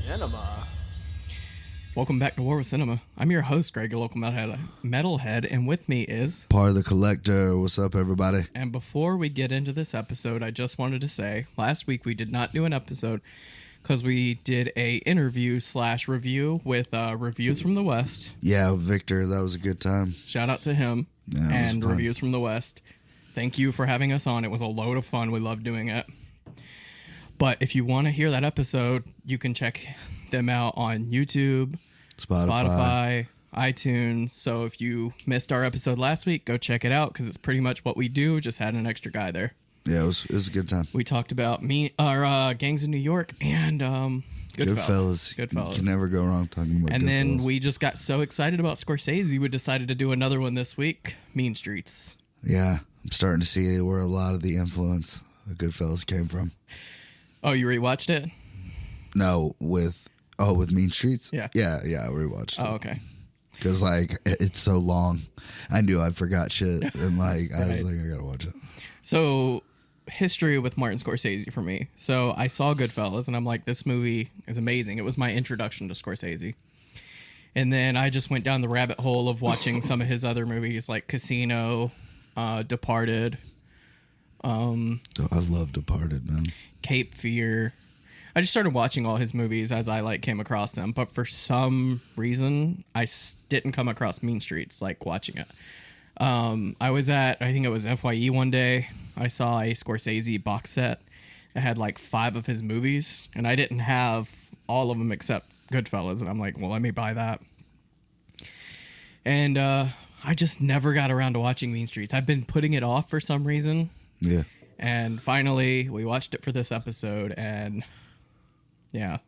Cinema. Welcome back to War with Cinema. I'm your host, Greg, your local metalhead, and with me is... Part of the Collector. What's up, everybody? And before we get into this episode, I just wanted to say, last week we did not do an episode because we did a interview/review with Reviews from the West. Yeah, Victor, that was a good time. Shout out to him and Reviews from the West. Thank you for having us on. It was a load of fun. We loved doing it. But if you want to hear that episode, you can check them out on YouTube, Spotify, iTunes. So if you missed our episode last week, go check it out because it's pretty much what we do. Just had an extra guy there. Yeah, it was a good time. We talked about our gangs in New York and Goodfellas. You can never go wrong talking about And Goodfellas. then we just got so excited about Scorsese, we decided to do another one this week, Mean Streets. Yeah, I'm starting to see where a lot of the influence of Goodfellas came from. Oh, you rewatched it? No, with Mean Streets? Yeah. Yeah, I rewatched it. Oh, okay. Because, it's so long. I knew I'd forgot shit. And, I was like, I gotta watch it. So, history with Martin Scorsese for me. So, I saw Goodfellas, and I'm like, this movie is amazing. It was my introduction to Scorsese. And then I just went down the rabbit hole of watching some of his other movies, like Casino, Departed. I love Departed, man. Cape Fear. I just started watching all his movies as I came across them, but for some reason I didn't come across Mean Streets watching it. I was at, I think it was FYE one day. I saw a Scorsese box set that had 5 of his movies, and I didn't have all of them except Goodfellas, and I'm like, well, let me buy that. And I just never got around to watching Mean Streets. I've been putting it off for some reason. Yeah. And finally, we watched it for this episode, and yeah,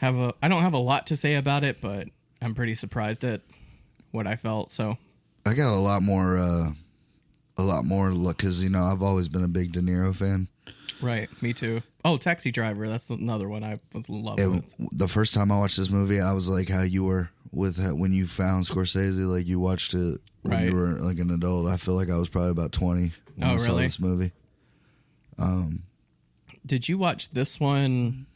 I don't have a lot to say about it, but I'm pretty surprised at what I felt. So I got a lot more because I've always been a big De Niro fan. Right, me too. Oh, Taxi Driver, that's another one I was in love with. The first time I watched this movie, I was like how you were with when you found Scorsese, you watched it when you were an adult. I feel like I was probably about 20 when I saw this movie. Did you watch this one,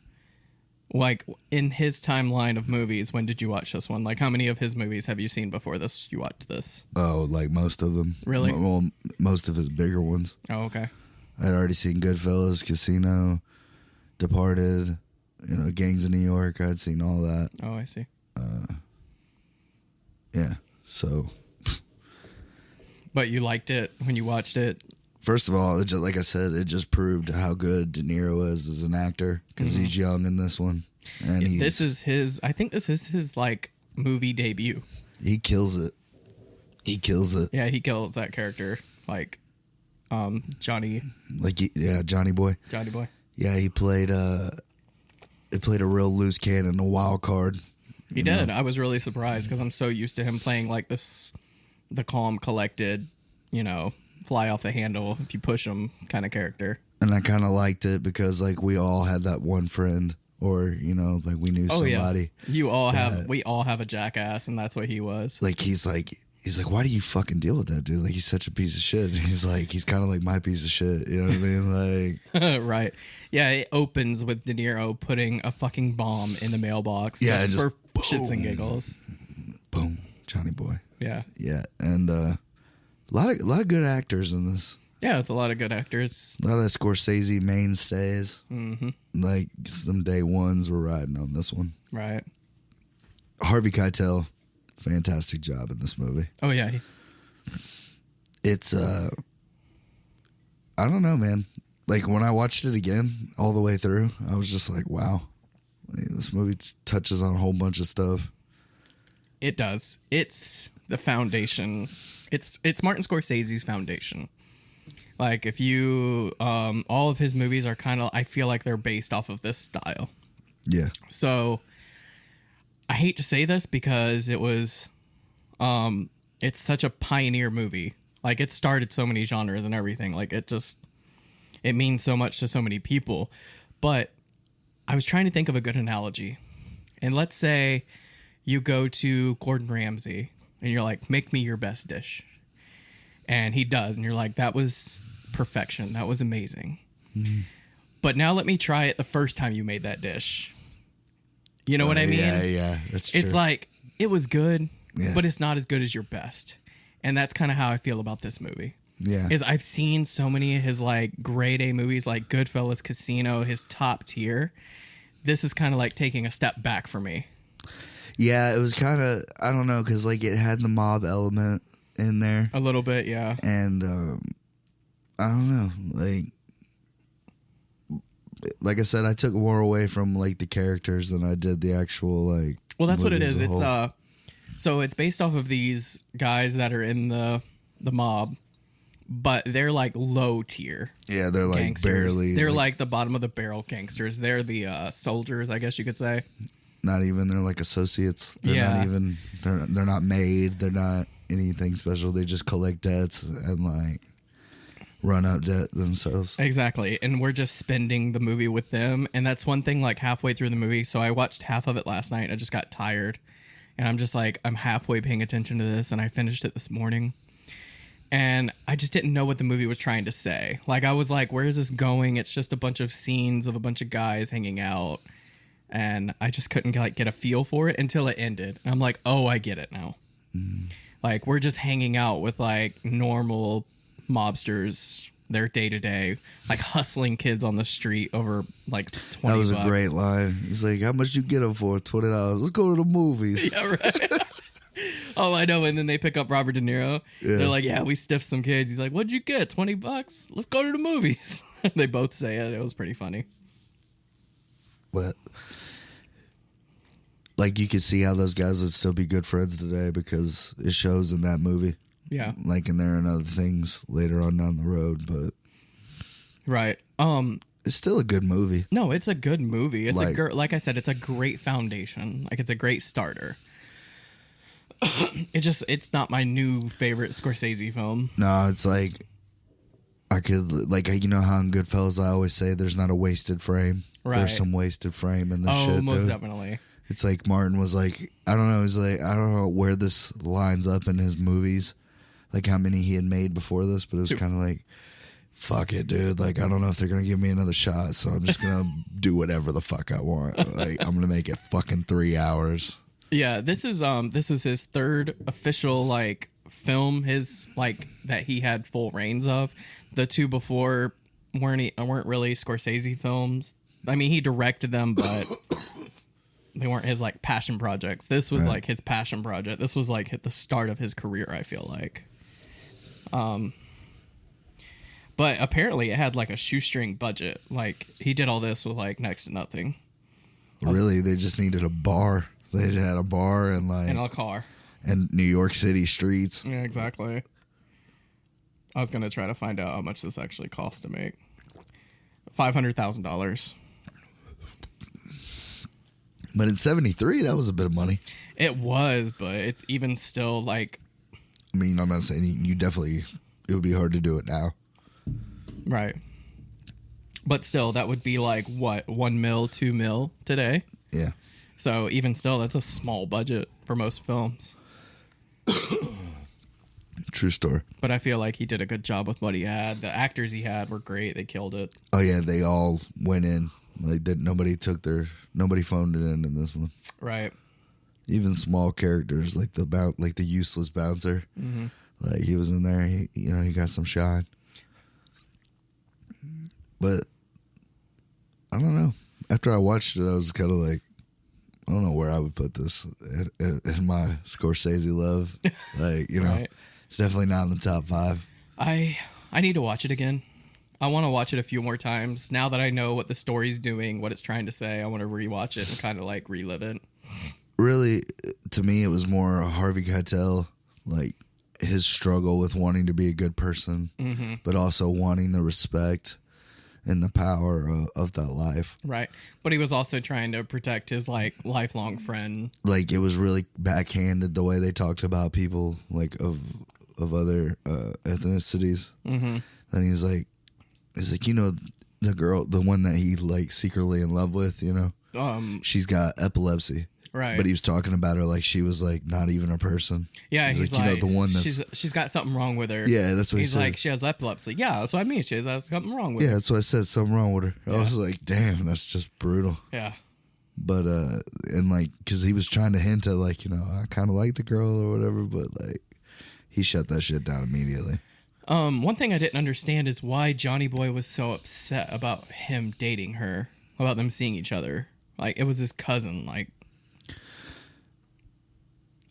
in his timeline of movies? When did you watch this one? How many of his movies have you seen before this? You watched this? Oh, most of them. Really? Well, most of his bigger ones. Oh, okay. I'd already seen Goodfellas, Casino, Departed, Gangs of New York. I'd seen all that. Oh, I see. Yeah, so. But you liked it when you watched it? First of all, like I said, it just proved how good De Niro is as an actor because he's young in this one, and this is his. I think this is his movie debut. He kills it. Yeah, he kills that character Johnny. Johnny Boy. Johnny Boy. Yeah, he played a real loose cannon, a wild card. He did. I was really surprised because I'm so used to him playing the calm, collected, fly off the handle if you push him kind of character. And I kind of liked it because we all had that one friend, or we knew somebody. Yeah. We all have a jackass, and that's what he was. He's like, why do you fucking deal with that dude? He's such a piece of shit. He's kind of like my piece of shit. You know what I mean? Right. Yeah, it opens with De Niro putting a fucking bomb in the mailbox. Yeah, just for boom. Shits and giggles. Boom, Johnny Boy. Yeah. Yeah, and a lot of good actors in this. Yeah, it's a lot of good actors. A lot of Scorsese mainstays. Mm-hmm. Some day ones were riding on this one. Right. Harvey Keitel, fantastic job in this movie. Oh yeah. It's I don't know, man. When I watched it again all the way through, I was just like, wow. This movie touches on a whole bunch of stuff. It does. It's the foundation. It's Martin Scorsese's foundation. If you all of his movies are I feel like they're based off of this style. Yeah. So I hate to say this because it was it's such a pioneer movie. It started so many genres and everything. It means so much to so many people. But I was trying to think of a good analogy. And let's say you go to Gordon Ramsay and you're like, make me your best dish. And he does. And you're like, that was perfection. That was amazing. Mm-hmm. But now let me try it the first time you made that dish. You know what I mean? Yeah, that's true. It's like, it was good, Yeah. but it's not as good as your best. And that's kind of how I feel about this movie. Yeah. Is I've seen so many of his like grade A movies, like Goodfellas, Casino, his top tier. This is kind of like taking a step back for me. Yeah, it was kind of, I don't know, because like it had the mob element in there. A little bit, yeah. And I don't know, like I said, I took more away from like the characters than I did the actual like. Well, that's what it movie as is. a It's whole. so it's based off of these guys that are in the mob, but they're like low tier Yeah, they're like gangsters. barely. They're like the bottom of the barrel gangsters. They're the soldiers, I guess you could say. Not even. They're like associates. They're Yeah. not even. They're not made. They're not anything special. They just collect debts and like run up debt themselves. Exactly. And we're just spending the movie with them. And that's one thing like halfway through the movie. So I watched half of it last night. I just got tired. And I'm just like, I'm halfway paying attention to this. And I finished it this morning. And I just didn't know what the movie was trying to say. Like, I was like, where is this going? It's just a bunch of scenes of a bunch of guys hanging out. And I just couldn't like get a feel for it until it ended. And I'm like, oh, I get it now. Like, we're just hanging out with like normal mobsters, their day to day, like hustling kids on the street over like 20 That was bucks. a great line. He's like, "How much you get them for? $20. Let's go to the movies." Yeah, right. Oh, I know. And then they pick up Robert De Niro. Yeah. They're like, yeah, we stiffed some kids. He's like, what'd you get? 20 bucks? Let's go to the movies. They both say it. It was pretty funny. But like, you could see how those guys would still be good friends today because it shows in that movie. Yeah. Like, and there are other things later on down the road, but Right. it's still a good movie. No, it's a good movie. It's Like- like I said, it's a great foundation. Like, it's a great starter. It's not my new favorite Scorsese film. No, it's like I could like, you know how in Goodfellas I always say there's not a wasted frame. Right. There's some wasted frame in this Oh, shit. most dude. definitely. It's like Martin was like, I don't know. He's like, I don't know where this lines up in his movies, like how many he had made before this, but it was kind of like, fuck it, dude. Like, I don't know if they're gonna give me another shot, so I'm just gonna do whatever the fuck I want. Like, I'm gonna make it fucking 3 hours. Yeah, this is his third official like film, his like that he had full reigns of. The two before weren't really Scorsese films. I mean, he directed them, but they weren't his like passion projects. This was like his passion project. This was like the start of his career, I feel like. But apparently it had like a shoestring budget. Like, he did all this with like next to nothing. Really, they just needed a bar. They just had a bar and like In a car. and New York City streets. Yeah, exactly. I was gonna try to find out how much this actually cost to make. $500,000. But in '73, that was a bit of money. It was, but it's even still like I mean, I'm not saying you definitely. It would be hard to do it now. right. But still, that would be like what, $1 mil, $2 mil today. Yeah. So even still, that's a small budget for most films. True story. But I feel like he did a good job with what he had. The actors he had were great. They killed it. Oh yeah, they all went in. Like that, nobody phoned it in this one. Right. Even small characters like the useless bouncer, like he was in there. He got some shine. But I don't know. After I watched it, I was kind of like, I don't know where I would put this in my Scorsese love. Like, Right. It's definitely not in the top 5. I need to watch it again. I want to watch it a few more times. Now that I know what the story's doing, what it's trying to say, I want to rewatch it and kind of like relive it. Really, to me, it was more Harvey Keitel, like his struggle with wanting to be a good person, but also wanting the respect and the power of that life. Right. But he was also trying to protect his like lifelong friend. Like, it was really backhanded the way they talked about people like of other ethnicities. And he's like, the girl, the one that he like secretly in love with, she's got epilepsy. Right. But he was talking about her like she was like not even a person. Yeah, he's like the one that's she's got something wrong with her. Yeah, that's what he's he said. like, she has epilepsy. Yeah, that's what I mean. She has something wrong with Yeah, her. that's what I said. Something wrong with her. I was like, damn, that's just brutal. Yeah. But and like, cause he was trying to hint at like, I kind of like the girl or whatever, but like, he shut that shit down immediately. One thing I didn't understand is why Johnny Boy was so upset about him dating her, about them seeing each other. Like, it was his cousin. Like,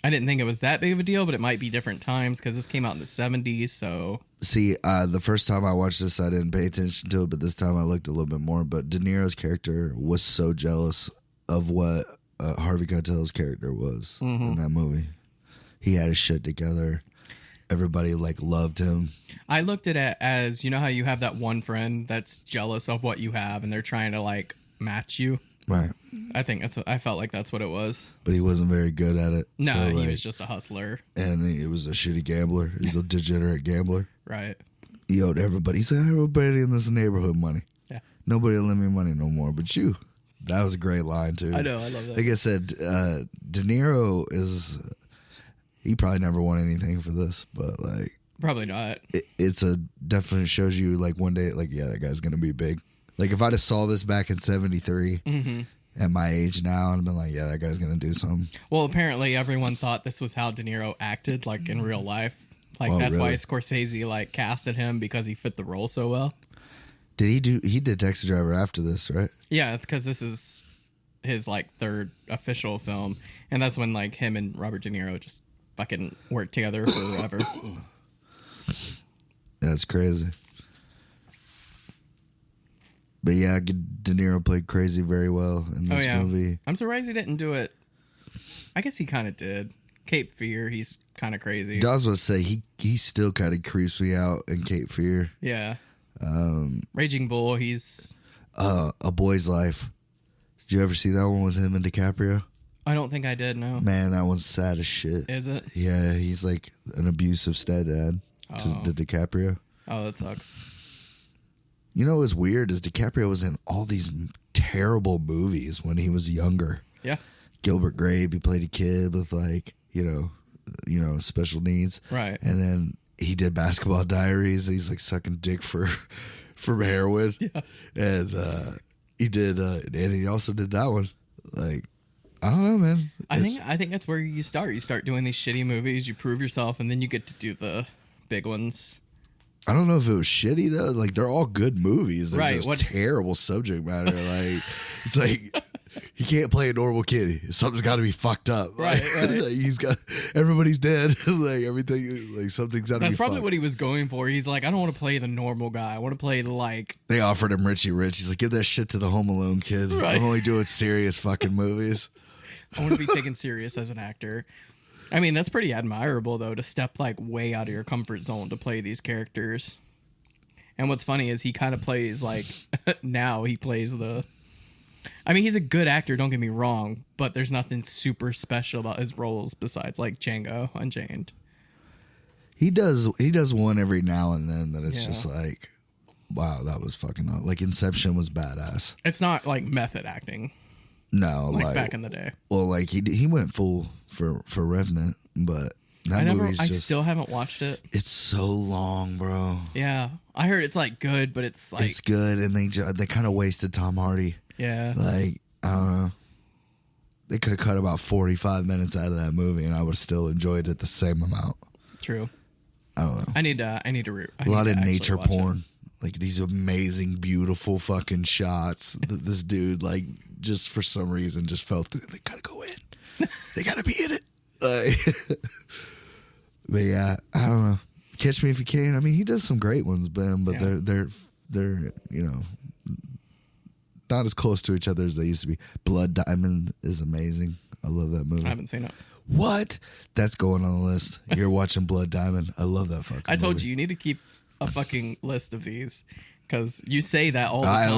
I didn't think it was that big of a deal, but it might be different times because this came out in the 70s, so... See, the first time I watched this, I didn't pay attention to it, but this time I looked a little bit more. But De Niro's character was so jealous of what Harvey Keitel's character was in that movie. He had his shit together. Everybody, like, loved him. I looked at it as, you know how you have that one friend that's jealous of what you have and they're trying to, like, match you? Right. I felt like that's what it was. But he wasn't very good at it. No, so, he was just a hustler. And he was a shitty gambler. He was a degenerate gambler. Right. He owed everybody. He said, everybody in this neighborhood money. Yeah. Nobody will lend me money no more but you. That was a great line, too. I know, I love that. Like I said, De Niro is... He probably never won anything for this, but, like... Probably not. It's definitely shows you, like, one day, like, yeah, that guy's going to be big. Like, if I'd have saw this back in 73 at my age now, I'd been like, yeah, that guy's going to do something. Well, apparently everyone thought this was how De Niro acted, like, in real life. Like, Oh, that's really? why Scorsese, like, casted him because he fit the role so well. He did Taxi Driver after this, right? Yeah, because this is his, like, third official film. And that's when, like, him and Robert De Niro just fucking worked together forever. That's crazy. But yeah, De Niro played crazy very well in this movie. I'm surprised he didn't do it. I guess he kind of did. Cape Fear, he's kind of crazy. I was about to say, he still kind of creeps me out in Cape Fear. Yeah. Raging Bull, he's... A Boy's Life. Did you ever see that one with him and DiCaprio? I don't think I did, no. Man, that one's sad as shit. Is it? Yeah, he's like an abusive stepdad to DiCaprio. Oh, that sucks. You know what's weird is DiCaprio was in all these terrible movies when he was younger. Yeah. Gilbert Grape, he played a kid with like, special needs. Right. And then he did Basketball Diaries. He's like sucking dick for heroin. Yeah. And he did and he also did that one. Like, I don't know, man. I think that's where you start. You start doing these shitty movies, you prove yourself, and then you get to do the big ones. I don't know if it was shitty though. Like, they're all good movies. They're Right, just terrible subject matter. Like, it's like he can't play a normal kid. Something's got to be fucked up. Right, Like, right. like, he's got everybody's dead. Like everything. Like something's got to be. That's probably fucked. what he was going for. He's like, I don't want to play the normal guy. I want to play the like. They offered him Richie Rich. He's like, give that shit to the Home Alone kid. Right. I'm only doing serious fucking movies. I want to be taken serious as an actor. I mean, that's pretty admirable though, to step like way out of your comfort zone to play these characters. And what's funny is he kind of plays like now he plays the. I mean, he's a good actor. Don't get me wrong, but there's nothing super special about his roles besides like Django Unchained. He does one every now and then that it's Yeah. just like, wow, that was fucking like Inception was badass. It's not like method acting No, like back in the day. well, like he went full for Revenant, but that movie's I just still haven't watched it. it's so long, bro. Yeah, I heard it's like good, but it's like It's good, and they kind of wasted Tom Hardy. yeah. Like, I don't know. They could have cut about 45 minutes out of that movie, and I would have still enjoyed it the same amount. True. I don't know. I need to A lot of nature watch it. porn. Like these amazing, beautiful fucking shots that this dude, like, just for some reason, just felt that they gotta go in. They gotta be in it. But yeah, I don't know. Catch Me If You Can. I mean, he does some great ones, Ben, but Yeah. they're not as close to each other as they used to be. Blood Diamond is amazing. I love that movie. I haven't seen it. What? That's going on the list. You're watching Blood Diamond. I love that fucking I told movie. you need to keep a fucking list of these because you say that all the time. I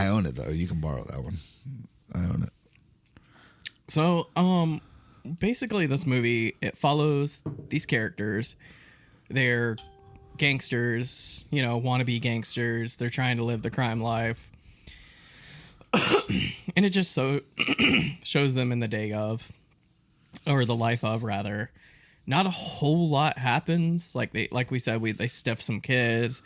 own it though. You can borrow that one. I own it. So, basically, this movie, it follows these characters. They're gangsters, wannabe gangsters. They're trying to live the crime life. And it just shows them in the day of, or the life of, rather. Not a whole lot happens. Like we said, they stiff some kids.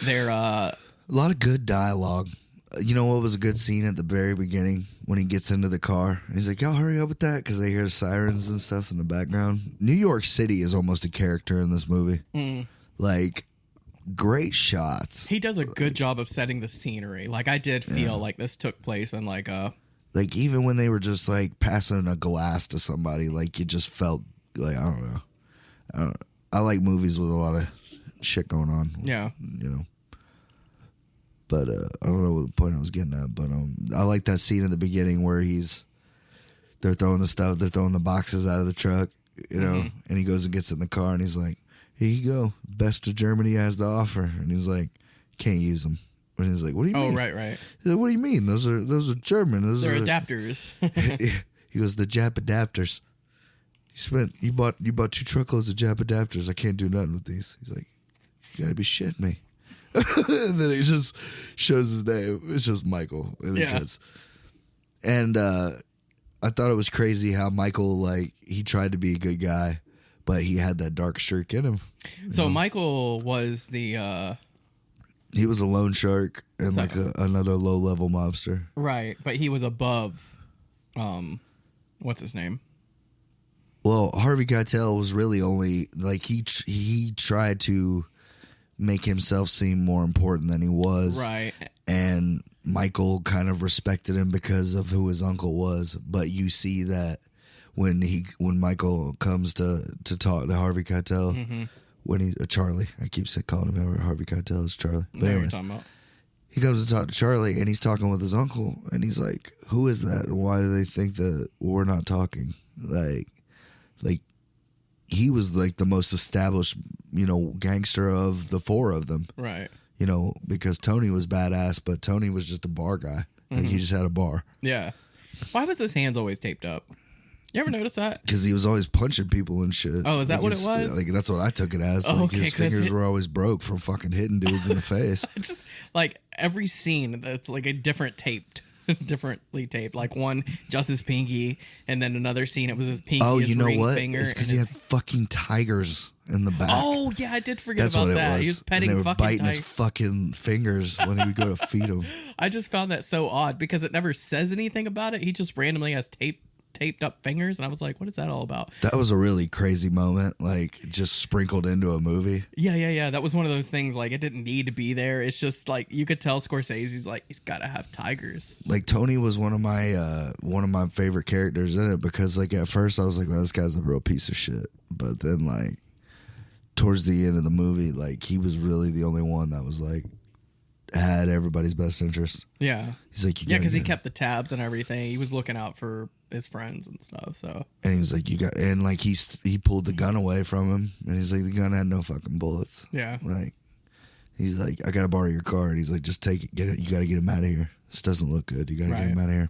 They're A lot of good dialogue. You know what was a good scene at the very beginning when he gets into the car? He's like, y'all hurry up with that because they hear the sirens and stuff in the background. New York City is almost a character in this movie. Like, great shots. He does a good job of setting the scenery. Like, I did feel like this took place in like a... Like, even when they were just like passing a glass to somebody, like, you just felt like, I don't know. I like movies with a lot of shit going on. Yeah. You know. But I don't know what the point I was getting at. But I like that scene in the beginning where they're throwing the stuff, they're throwing the boxes out of the truck, you know, and he goes and gets in the car and he's like, here you go, best of Germany has to offer. And he's like, can't use them. And he's like, what do you mean? Oh, right. He's like, what do you mean? Those are German. They're adapters. He goes, the Jap adapters. You bought 2 truckloads of Jap adapters. I can't do nothing with these. He's like, you gotta be shitting me. And then he just shows his name. It's just Michael. And I thought it was crazy how Michael, like, he tried to be a good guy, but he had that dark streak in him. So Michael was the... he was a loan shark and like another low-level mobster. Right, but he was above... what's his name? Well, Harvey Keitel was really only... Like, he tried to make himself seem more important than he was. Right. And Michael kind of respected him because of who his uncle was. But you see that when Michael comes to talk to Harvey Keitel, when he's Charlie, I keep calling him Harvey Keitel is Charlie. But anyways, he comes to talk to Charlie and he's talking with his uncle and he's like, who is that? And why do they think that we're not talking? Like he was like the most established, you know, gangster of the 4 of them. Right. You know, because Tony was badass, but Tony was just a bar guy. Like, he just had a bar. Yeah. Why was his hands always taped up? You ever notice that? Because he was always punching people and shit. Oh, is that what it was? Like, that's what I took it as. Oh, like, okay, his fingers were always broke from fucking hitting dudes in the face. Just like every scene, that's like a differently taped. Like one, just his pinky, and then another scene, it was his pinky. Oh, his you know ring what? Finger, it's because he had fucking tigers in the back. Oh yeah, I did forget That's about what that. it was. He was petting and they were fucking biting his tigers. fucking fingers when he would go to feed them. I just found that so odd because it never says anything about it. He just randomly has taped up fingers, and I was like, what is that all about? That was a really crazy moment, like, just sprinkled into a movie. Yeah. That was one of those things, like, it didn't need to be there. It's just like you could tell Scorsese's like, he's got to have tigers. Like, Tony was one of my favorite characters in it because, like, at first I was like, well, this guy's a real piece of shit. But then, like, towards the end of the movie, like, he was really the only one that was like, had everybody's best interest. Yeah. He's like, because he kept the tabs and everything. He was looking out for his friends and stuff. So, and he was like, and like he pulled the gun away from him, and he's like, the gun had no fucking bullets. Yeah. Like, he's like, I gotta borrow your car, and he's like, just take it, get it. You gotta get him out of here. This doesn't look good. You gotta get him out of here.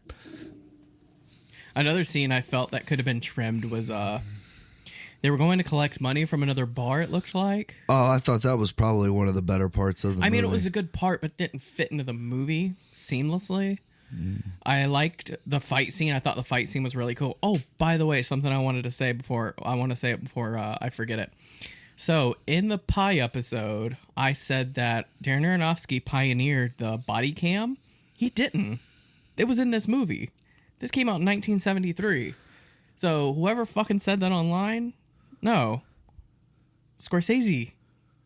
Another scene I felt that could have been trimmed was they were going to collect money from another bar, it looked like. Oh, I thought that was probably one of the better parts of the movie. I mean, it was a good part, but didn't fit into the movie seamlessly. I liked the fight scene. I thought the fight scene was really cool. Oh, by the way, something I wanted to say before I forget it. So in the Pie episode, I said that Darren Aronofsky pioneered the body cam. He didn't. It was in this movie. This came out in 1973. So whoever fucking said that online, no. Scorsese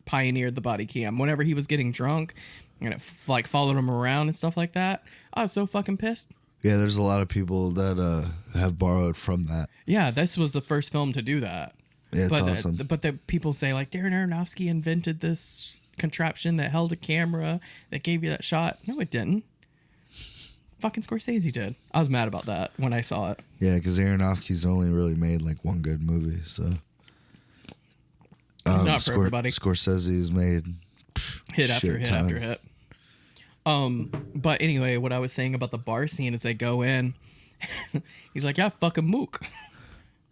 pioneered the body cam whenever he was getting drunk and it like followed him around and stuff like that. I was so fucking pissed. Yeah, there's a lot of people that have borrowed from that. Yeah, this was the first film to do that. Yeah, it's awesome. But the people say like Darren Aronofsky invented this contraption that held a camera that gave you that shot. No, it didn't. Fucking Scorsese did. I was mad about that when I saw it. Yeah, because Aronofsky's only really made like one good movie, so it's not for everybody. Scorsese's made hit after hit after hit. But anyway, what I was saying about the bar scene is they go in. He's like, yeah, fucking mook.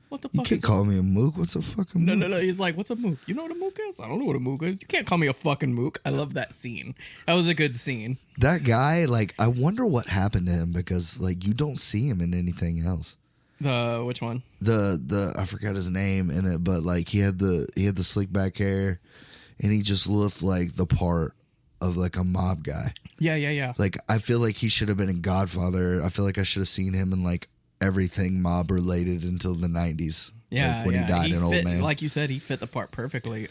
What the fuck? You can't call me a mook. What's a fucking mook? No. He's like, what's a mook? You know what a mook is? I don't know what a mook is. You can't call me a fucking mook. I love that scene. That was a good scene. That guy, like, I wonder what happened to him because, like, you don't see him in anything else. Which one? The I forgot his name in it, but like he had the slick back hair, and he just looked like the part of like a mob guy. Yeah. Like, I feel like he should have been in Godfather. I feel like I should have seen him in like everything mob related until the 90s. Yeah, like when he died an old man. Like you said, he fit the part perfectly.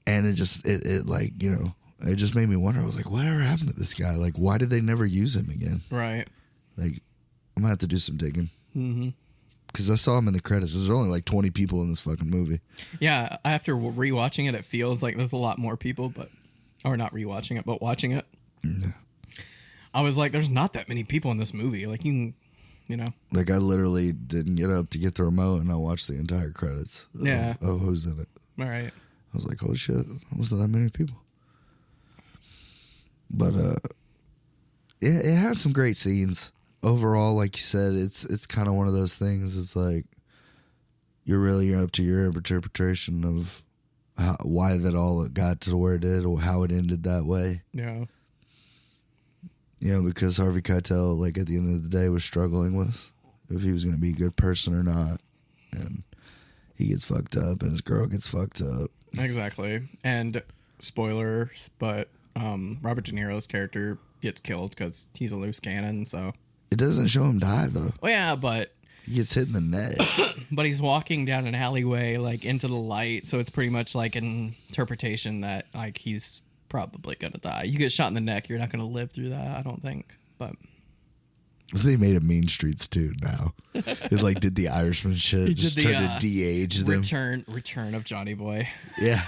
And it just, it like, you know, it just made me wonder. I was like, whatever happened to this guy? Like, why did they never use him again? Right. Like, I'm going to have to do some digging. Mm-hmm. Because I saw him in the credits. There's only like 20 people in this fucking movie. Yeah, after rewatching it, it feels like there's a lot more people, or not rewatching it, but watching it. Yeah. I was like, there's not that many people in this movie. Like, you know. Like, I literally didn't get up to get the remote, and I watched the entire credits. Yeah. Of who's in it. All right. I was like, holy shit, there wasn't that many people. But it has some great scenes. Overall, like you said, it's kind of one of those things. It's like you're up to your interpretation of why that all got to where it did, or how it ended that way. Yeah. You know, because Harvey Keitel, like, at the end of the day, was struggling with if he was going to be a good person or not. And he gets fucked up, and his girl gets fucked up. Exactly. And spoilers, but Robert De Niro's character gets killed because he's a loose cannon, so. It doesn't show him die, though. Well, yeah, but. He gets hit in the neck. But he's walking down an alleyway, like, into the light, so it's pretty much like an interpretation that, like, he's probably gonna die. You get shot in the neck, you're not gonna live through that, I don't think. But they made a Mean Streets 2 now. It like did the Irishman shit, just tried to de-age them. Return of Johnny Boy. Yeah.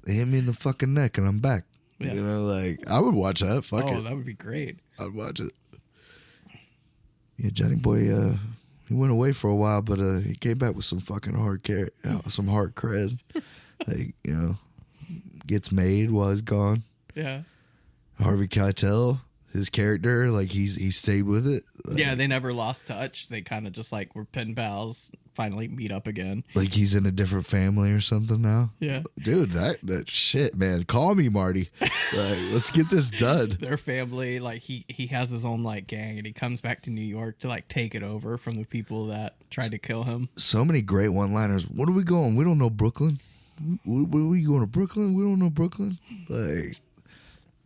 They hit me in the fucking neck and I'm back. Yeah. You know, like, I would watch that. Fuck it. Oh, that would be great. I'd watch it. Yeah, Johnny Boy, he went away for a while, but he came back with some fucking some hard cred. Like, you know, gets made while he's gone. Yeah. Harvey Keitel, his character, like, he stayed with it. Like, yeah, they never lost touch. They kind of just like were pen pals, finally meet up again. Like he's in a different family or something now. Yeah. Dude, that shit, man. Call me, Marty. Like, let's get this done. Their family, like, he has his own, like, gang, and he comes back to New York to, like, take it over from the people that tried to kill him. So many great one-liners. What are we going? We don't know Brooklyn. Where are we going to Brooklyn? We don't know Brooklyn. Like,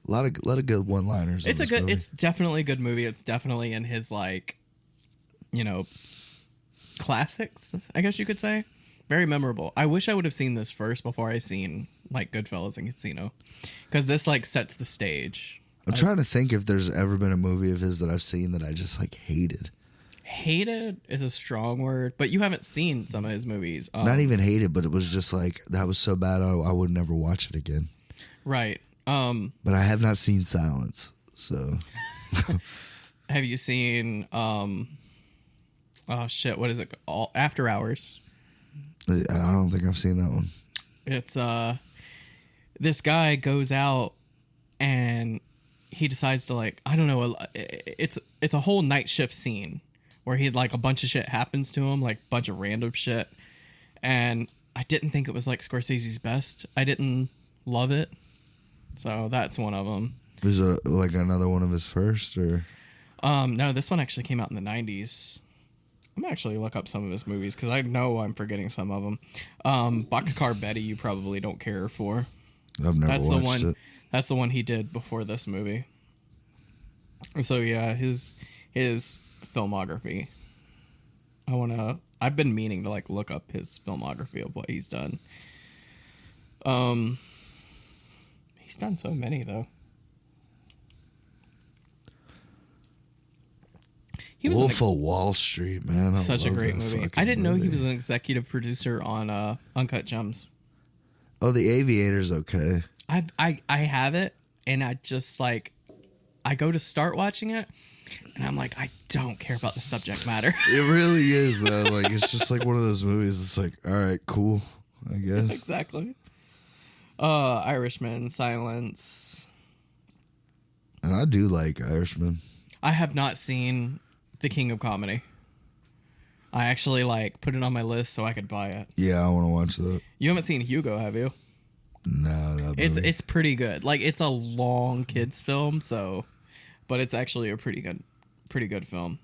a lot of good one-liners. It's definitely a good movie. It's definitely in his, like, you know, classics, I guess you could say. Very memorable. I wish I would have seen this first before I seen, like, Goodfellas and Casino, because this, like, sets the stage. I'm trying to think if there's ever been a movie of his that I've seen that I just, like, hated. Hated is a strong word, but you haven't seen some of his movies. Not even hated, but it was just like, that was so bad I would never watch it again. Right. But I have not seen Silence, so. Have you seen oh shit, what is it? After Hours. I don't think I've seen that one. It's this guy goes out and he decides to, like, I don't know, it's a whole night shift scene where he, like, a bunch of shit happens to him, like a bunch of random shit, and I didn't think it was, like, Scorsese's best. I didn't love it, so that's one of them. Is it like another one of his first, or? No, this one actually came out in the 90s. I'm actually look up some of his movies because I know I'm forgetting some of them. Boxcar Betty, you probably don't care for. I've never watched it. That's the one he did before this movie. So yeah, his filmography. I've been meaning to, like, look up his filmography of what he's done. He's done so many, though. Wolf of Wall Street, man. Such a great movie. I didn't know he was an an executive producer on Uncut Gems. Oh, The Aviator's okay. I have it, and I just, like, I go to start watching it, and I'm like, I don't care about the subject matter. It really is, though. Like, it's just like one of those movies. It's like, all right, cool, I guess. Exactly. Irishman, Silence. And I do like Irishman. I have not seen The King of Comedy. I actually, like, put it on my list so I could buy it. Yeah, I want to watch that. You haven't seen Hugo, have you? No, that movie. It's pretty good. Like, it's a long kids film, so, but it's actually a pretty good film.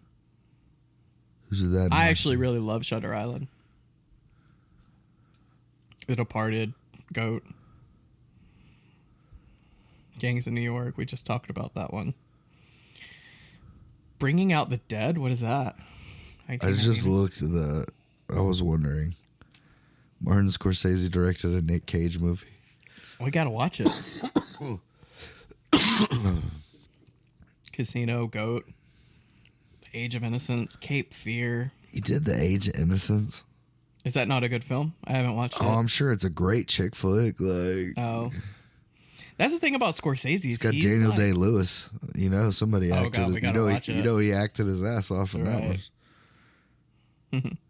Who's that? I actually really love Shutter Island. The Departed, GOAT. Gangs of New York. We just talked about that one. Bringing Out the Dead. What is that? I just looked at I was wondering. Martin Scorsese directed a Nick Cage movie. We gotta watch it. Casino, Goat, The Age of Innocence, Cape Fear. He did The Age of Innocence. Is that not a good film? I haven't watched it. Oh, I'm sure it's a great chick flick. Like, oh, that's the thing about Scorsese. He's got Daniel Day-Lewis. You know, somebody acted. God, we gotta watch it. You know, he acted his ass off in that one.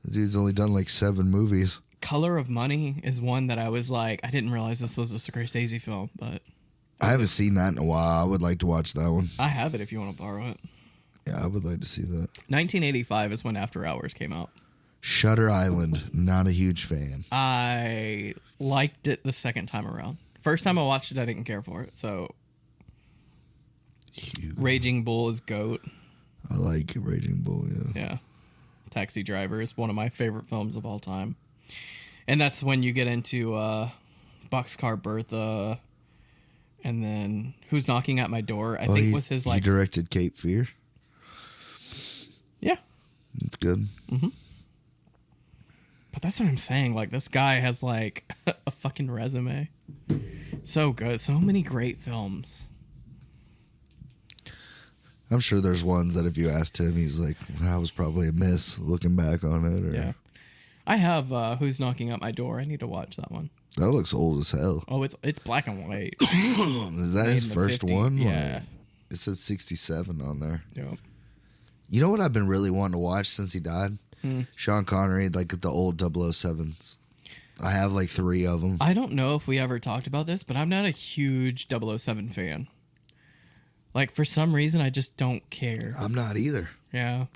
The dude's only done like 7 movies. Color of Money is one that I was like, I didn't realize this was a Scorsese film, but I haven't seen that in a while. I would like to watch that one. I have it if you want to borrow it. Yeah, I would like to see that. 1985 is when After Hours came out. Shutter Island, not a huge fan. I liked it the second time around. First time I watched it, I didn't care for it. So, Raging Bull is GOAT. I like Raging Bull, yeah. Yeah. Taxi Driver is one of my favorite films of all time. And that's when you get into Boxcar Bertha, and then Who's Knocking at My Door, I think was his, like... He directed Cape Fear? Yeah. It's good. Mm-hmm. But that's what I'm saying. Like, this guy has, like, a fucking resume. So good. So many great films. I'm sure there's ones that if you asked him, he's like, that was probably a miss looking back on it. Or... Yeah. I have Who's Knocking at My Door. I need to watch that one. That looks old as hell. Oh, it's black and white. Is that his first 50s. one? Yeah. Like, it says 67 on there. Yep. You know what I've been really wanting to watch since he died? Sean Connery, like the old 007s. I have like 3 of them. I don't know if we ever talked about this, but I'm not a huge 007 fan. Like, for some reason, I just don't care. I'm not either. Yeah.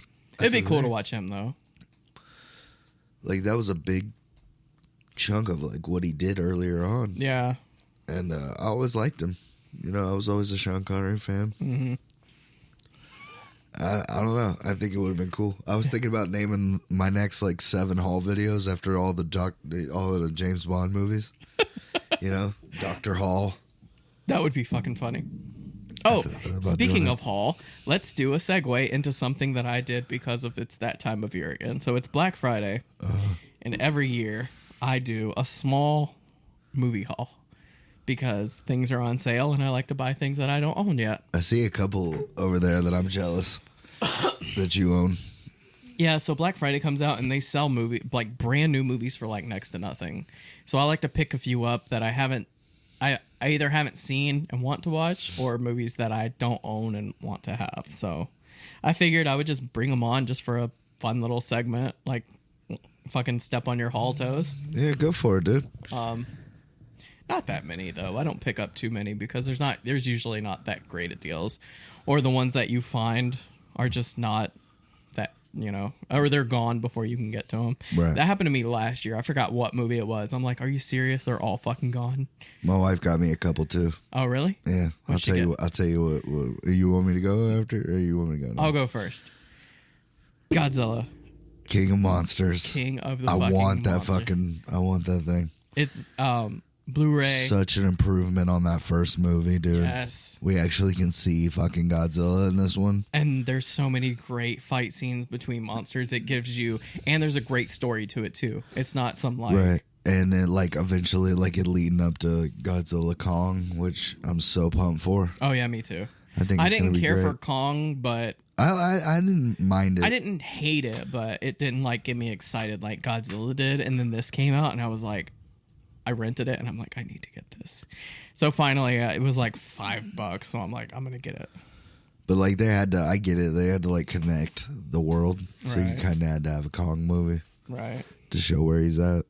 It'd be cool to watch him, though. Like, that was a big chunk of, like, what he did earlier on. Yeah. And I always liked him. You know, I was always a Sean Connery fan. Mm-hmm. I don't know. I think it would have been cool. I was thinking about naming my next, like, 7 haul videos after all the James Bond movies. You know? Dr. Hall. That would be fucking funny. Oh, speaking of Hall, let's do a segue into something that I did because of it's that time of year again. So it's Black Friday, and every year I do a small movie haul because things are on sale, and I like to buy things that I don't own yet. I see a couple over there that I'm jealous that you own. Yeah, so Black Friday comes out, and they sell like brand new movies for like next to nothing. So I like to pick a few up that I either haven't seen and want to watch, or movies that I don't own and want to have. So I figured I would just bring them on just for a fun little segment, like fucking step on your haul toes. Yeah, go for it, dude. Not that many though. I don't pick up too many because there's usually not that great of deals, or the ones that you find are just not that, you know, or they're gone before you can get to them. Right. That happened to me last year. I forgot what movie it was. I'm like, are you serious? They're all fucking gone. My wife got me a couple too. Oh, really? Yeah. I'll tell you what. You want me to go after, or you want me to go now? I'll go first. Godzilla. King of Monsters. King of the I fucking want that monster. I want that thing. It's Blu-ray. Such an improvement on that first movie, dude. Yes. We actually can see fucking Godzilla in this one. And there's so many great fight scenes between monsters. It gives you, and there's a great story to it too. It's not some like Right. And it like eventually like it leading up to Godzilla Kong, which I'm so pumped for. Oh yeah, me too. I think I it's didn't gonna be care great. for Kong, but I didn't mind it. I didn't hate it, but it didn't like get me excited like Godzilla did. And then this came out, and I was like, I rented it, and I'm like, I need to get this. So finally, it was like $5, so I'm like, I'm gonna get it. But like they had to, I get it. They had to like connect the world, so you Right. kind of had to have a Kong movie Right. to show where he's at.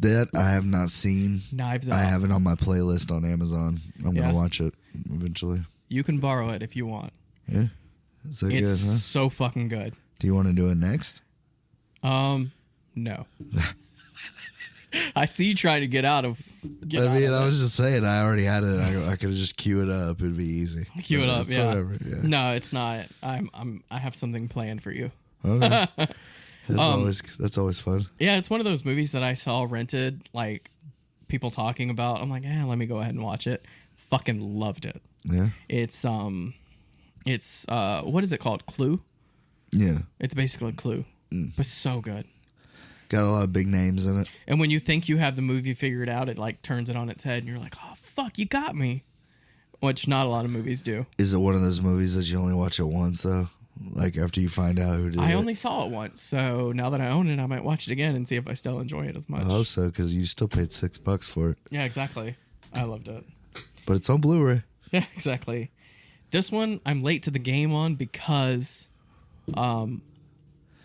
That I have not seen. Knives Out. I have it on my playlist on Amazon. I'm Yeah. gonna watch it eventually. You can borrow it if you want. Yeah, is that It's good? Huh? so fucking good. Do you want to do it next? No. I see you trying to get out of. I was just saying, I already had it. I could just queue it up. It'd be easy. Cue it But up, it's yeah. whatever, yeah. No, it's not. I have something planned for you. Okay. That's always fun. Yeah, it's one of those movies that I saw rented like people talking about. I'm like, let me go ahead and watch it. Fucking loved it. Yeah. It's what is it called? Clue? Yeah. It's basically Clue, but so good. Got a lot of big names in it. And when you think you have the movie figured out, it like turns it on its head, and you're like, "Oh fuck, you got me," which not a lot of movies do. Is it one of those movies that you only watch it once though? Like after you find out who did it? I only saw it once, so now that I own it, I might watch it again and see if I still enjoy it as much. I hope so, because you still paid $6 for it. Yeah, exactly. I loved it. But it's on Blu-ray. Yeah, exactly. This one I'm late to the game on because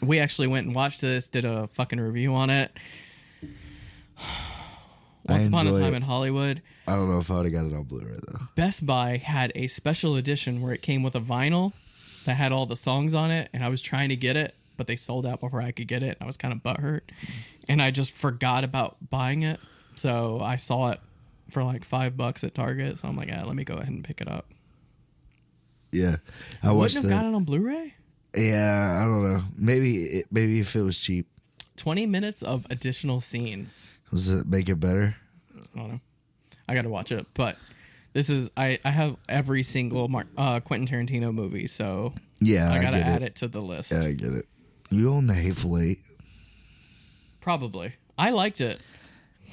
we actually went and watched this, did a fucking review on it. Once Upon a Time in Hollywood. I don't know if I would have got it on Blu-ray though. Best Buy had a special edition where it came with a vinyl that had all the songs on it, and I was trying to get it, but they sold out before I could get it. I was kind of butthurt, and I just forgot about buying it. So I saw it for like $5 at Target. So I'm like, let me go ahead and pick it up. Yeah, I watched Wouldn't have got it on Blu-ray. Yeah, I don't know. Maybe if it was cheap. 20 minutes of additional scenes. Does it make it better? I don't know. I got to watch it, but this is I have every single Quentin Tarantino movie, so yeah, I got to add it to the list. Yeah, I get it. You own The Hateful Eight? Probably. I liked it.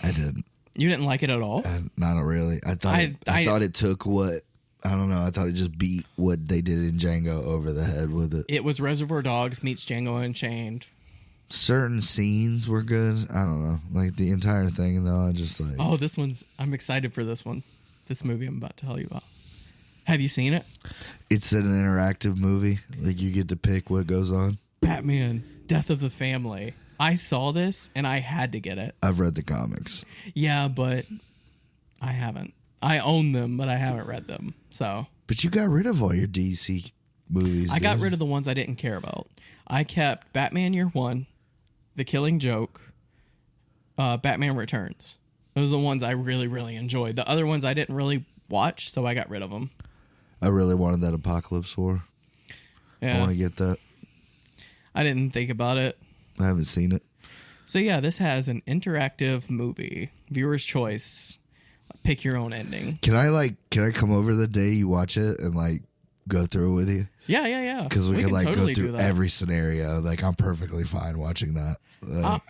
I didn't. You didn't like it at all? Not really. I thought it took what. I don't know. I thought it just beat what they did in Django over the head with it. It was Reservoir Dogs meets Django Unchained. Certain scenes were good. I don't know. Like the entire thing, though, I just like... Oh, I'm excited for this one. This movie I'm about to tell you about. Have you seen it? It's an interactive movie. Like you get to pick what goes on. Batman, Death of the Family. I saw this and I had to get it. I've read the comics. Yeah, but I haven't. I own them, but I haven't read them. So, but you got rid of all your DC movies. I got rid of the ones I didn't care about. I kept Batman Year One, The Killing Joke, Batman Returns. Those are the ones I really, really enjoyed. The other ones I didn't really watch, so I got rid of them. I really wanted that Apocalypse War. Yeah. I want to get that. I didn't think about it. I haven't seen it. So yeah, this has an interactive movie, viewer's choice. Pick your own ending. Can I come over the day you watch it and like go through it with you? Yeah. Because we could like totally go through every scenario. Like I'm perfectly fine watching that.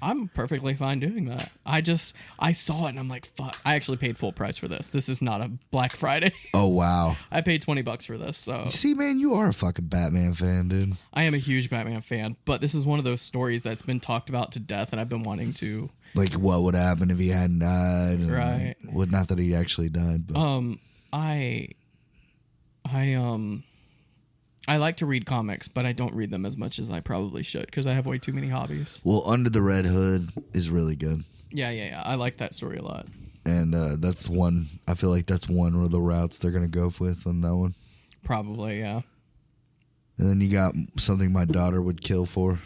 I'm perfectly fine doing that. I saw it and I'm like, fuck. I actually paid full price for this. This is not a Black Friday. Oh wow. I paid $20 for this. So see, man, you are a fucking Batman fan, dude. I am a huge Batman fan, but this is one of those stories that's been talked about to death, and I've been wanting to. Like, what would happen if he hadn't died? And right. Like, well, not that he actually died, but I like to read comics, but I don't read them as much as I probably should because I have way too many hobbies. Well, Under the Red Hood is really good. Yeah. I like that story a lot. And that's one. I feel like that's one of the routes they're gonna go with on that one. Probably, yeah. And then you got Something My Daughter Would Kill For.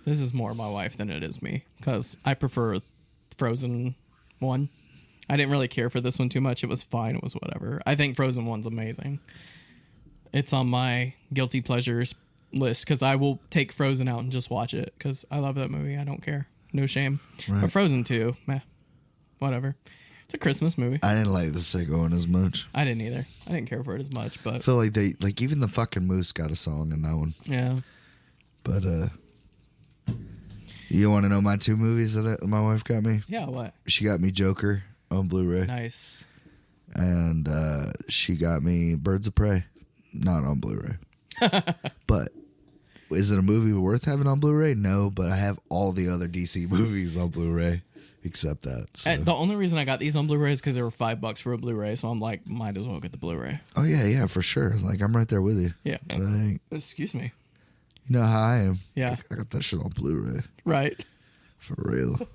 This is more my wife than it is me because I prefer Frozen 1. I didn't really care for this one too much. It was fine. It was whatever. I think Frozen 1's amazing. It's on my guilty pleasures list because I will take Frozen out and just watch it because I love that movie. I don't care. No shame. Right. But Frozen 2, meh, whatever. It's a Christmas movie. I didn't like the second one as much. I didn't either. I didn't care for it as much, but... I feel like even the fucking moose got a song in that one. Yeah. But, you want to know my two movies that my wife got me? Yeah, what? She got me Joker on Blu-ray. Nice. And she got me Birds of Prey, not on Blu-ray. But is it a movie worth having on Blu-ray? No, but I have all the other DC movies on Blu-ray except that. So. The only reason I got these on Blu-ray is because they were $5 for a Blu-ray, so I'm like, might as well get the Blu-ray. Oh, yeah, for sure. Like, I'm right there with you. Yeah. Like, excuse me. You know how I am. Yeah. I got that shit on Blu-ray. Right. For real.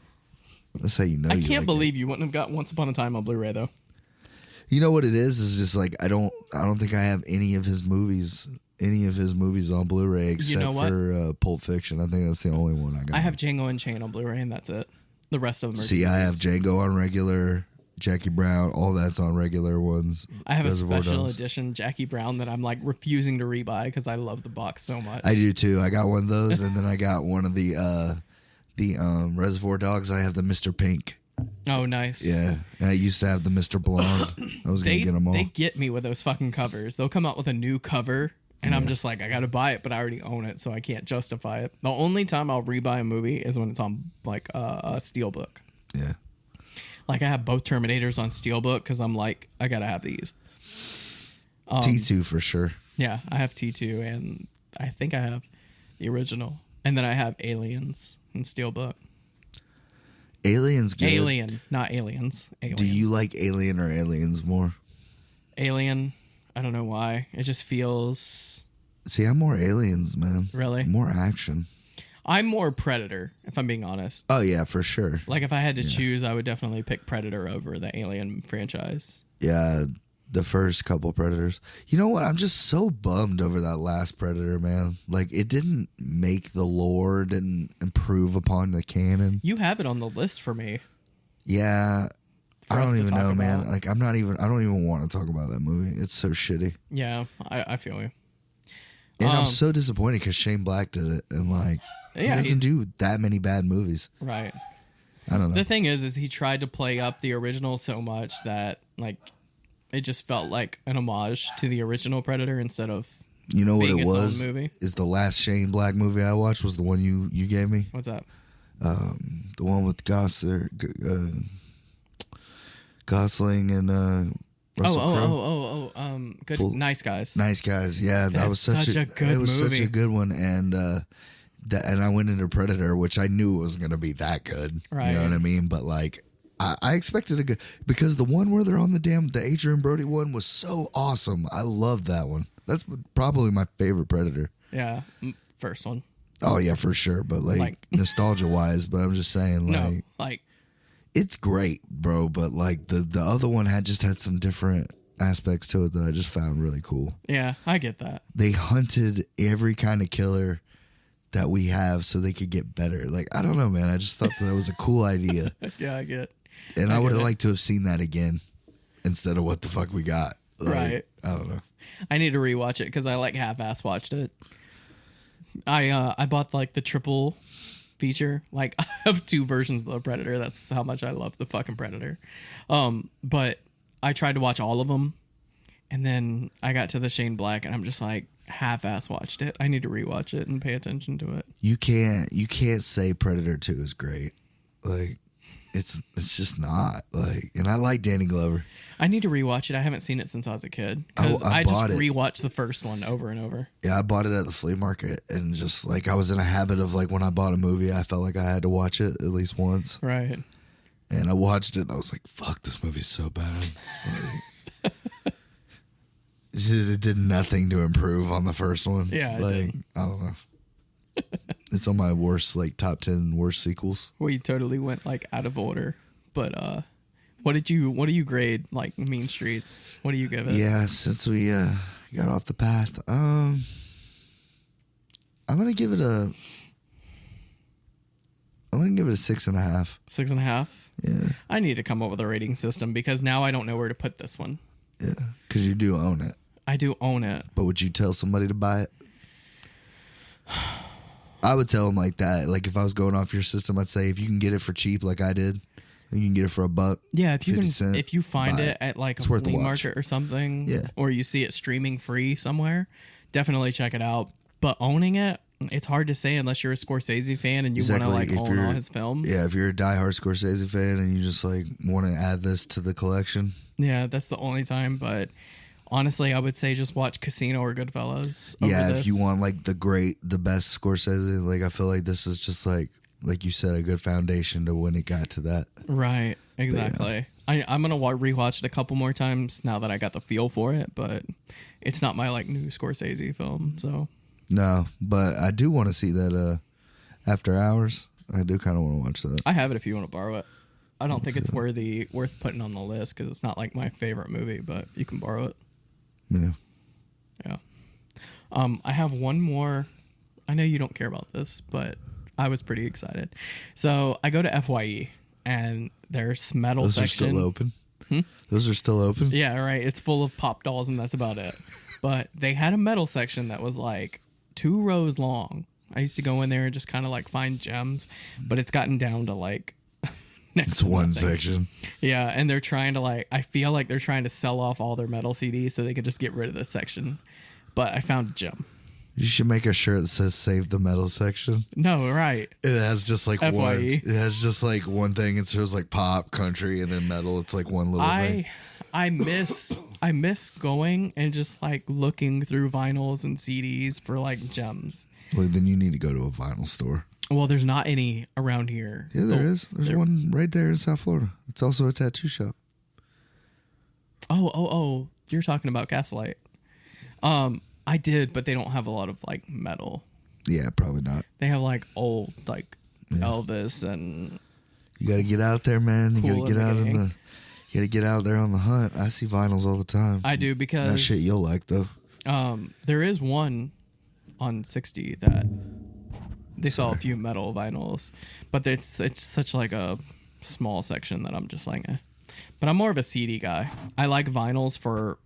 That's how you know. I can't believe you wouldn't have got Once Upon a Time on Blu-ray though. You know what it is just like I don't think I have any of his movies on Blu-ray except for Pulp Fiction. I think that's the only one I got. I have Django Unchained on Blu-ray and that's it. The rest of them are See, I have Django on regular, Jackie Brown, all that's on regular ones. I have Reservoir a special edition Jackie Brown that I'm like refusing to rebuy because I love the box so much. I do too. I got one of those, and then I got one of the Reservoir Dogs. I have the Mr. Pink Oh, nice. Yeah, and I used to have the Mr. Blonde. I was gonna get them all. They get me with those fucking covers. They'll come out with a new cover, and I'm just like, I gotta buy it, but I already own it, so I can't justify it. The only time I'll rebuy a movie is when it's on like a Steelbook. Yeah. Like I have both Terminators on Steelbook because I'm like, I gotta have these. T2 for sure. Yeah, I have T2, and I think I have the original, and then I have Aliens in Steelbook. Alien's good. Alien, not Aliens. Alien. Do you like Alien or Aliens more? Alien? I don't know why. It just feels... See, I'm more Aliens, man. Really? More action. I'm more Predator, if I'm being honest. Oh, yeah, for sure. Like, if I had to choose, I would definitely pick Predator over the Alien franchise. Yeah, the first couple Predators. You know what? I'm just so bummed over that last Predator, man. Like, it didn't make the lore, didn't improve upon the canon. You have it on the list for me. Yeah, For I us don't to even talk know, man. about. Like, I don't even want to talk about that movie. It's so shitty. Yeah, I feel you. And I'm so disappointed because Shane Black did it. And, like, he doesn't do that many bad movies. Right. I don't know. The thing is he tried to play up the original so much that, like, it just felt like an homage to the original Predator instead of You know what being it its own was? movie. Is the last Shane Black movie I watched was the one you gave me. What's that? The one with Gosling and Russell Crowe. Good, Nice Guys. Nice Guys. Yeah, that That's was such a good it was movie. such a good one, and and I went into Predator, which I knew wasn't gonna be that good. Right. You know what I mean? But like, I expected a good, because the one where they're on the Adrian Brody one was so awesome. I loved that one. That's probably my favorite Predator. Yeah, first one. Oh yeah, for sure. But like nostalgia wise, but I'm just saying, like, No, like it's great, bro. But like the other one had some different aspects to it that I just found really cool. yeah, I get that. They hunted every kind of killer that we have so they could get better. Like, I don't know, man. I just thought that was a cool idea. Yeah, I get. And I get would have it. liked to have seen that again instead of what the fuck we got. Like, Right. I don't know. I need to rewatch it because I like half-ass watched it. I bought like the triple feature. Like I have two versions of the Predator. That's how much I love the fucking Predator. But I tried to watch all of them, and then I got to the Shane Black, and I'm just like half-ass watched it. I need to rewatch it and pay attention to it. You can't say Predator 2 is great. Like, it's just not. Like, and I like Danny Glover. I need to rewatch it. I haven't seen it since I was a kid because I I just bought it. rewatched the first one over and over. Yeah, I bought it at the flea market, and just like I was in a habit of, like, when I bought a movie, I felt like I had to watch it at least once. Right. And I watched it, and I was like, "Fuck, this movie's so bad." Like, it did nothing to improve on the first one. Yeah, it like didn't. I don't know. It's on my worst, like, top 10 worst sequels. We totally went like out of order. But what do you grade like Mean Streets? What do you give it? Yeah, since we got off the path, I'm gonna give it a 6.5. 6.5. Yeah, I need to come up with a rating system because now I don't know where to put this one. yeah, because you do own it. I do own it. But would you tell somebody to buy it? I would tell them like that. Like, if I was going off your system, I'd say if you can get it for cheap, like I did, and you can get it for $1. Yeah, if you 50 can, cent, if you find buy it at like a It's worth the flea watch. market or something, Yeah. or you see it streaming free somewhere, definitely check it out. But owning it, it's hard to say unless you're a Scorsese fan and you want to Exactly. like If own all you're- his films. Yeah, if you're a diehard Scorsese fan and you just like want to add this to the collection, Yeah, that's the only time. But honestly, I would say just watch Casino or Goodfellas. over yeah, this. if you want like the best Scorsese, like I feel like this is just like you said, a good foundation to when it got to that. Right, exactly. I'm gonna rewatch it a couple more times now that I got the feel for it, but it's not my like new Scorsese film. So No, but I do want to see that After Hours. I do kind of want to watch that. I have it if you want to borrow it. I don't think it's worth putting on the list because it's not like my favorite movie, but you can borrow it. Yeah. Yeah. I have one more. I know you don't care about this, but I was pretty excited. So I go to FYE and there's metal Those section. are still open. Those are still open. Yeah, right. It's full of pop dolls and that's about it. But they had a metal section that was like 2 rows long. I used to go in there and just kind of like find gems, but it's gotten down to like next It's to one nothing. section. Yeah, and they're trying to like, I feel like they're trying to sell off all their metal CDs so they could just get rid of this section. But I found a gem. You should make a shirt that says "Save the Metal Section." No, right. It has just like FYE. one. It has just like one thing. It shows like pop, country, and then metal. It's like one little thing. I miss going and just like looking through vinyls and CDs for like gems. Well, then you need to go to a vinyl store. Well, there's not any around here. Yeah, there is. There's one right there in South Florida. It's also a tattoo shop. Oh, you're talking about Gaslight. I did, but they don't have a lot of like metal. Yeah, probably not. They have like old like Elvis and You got to get out there, man. You Cool got to get in the out in Gang. the. You got to get out there on the hunt. I see vinyls all the time. I do That because shit you'll like though. there is one on 60 that they saw a few metal vinyls, but it's such like a small section that I'm just like, eh. But I'm more of a CD guy. I like vinyls for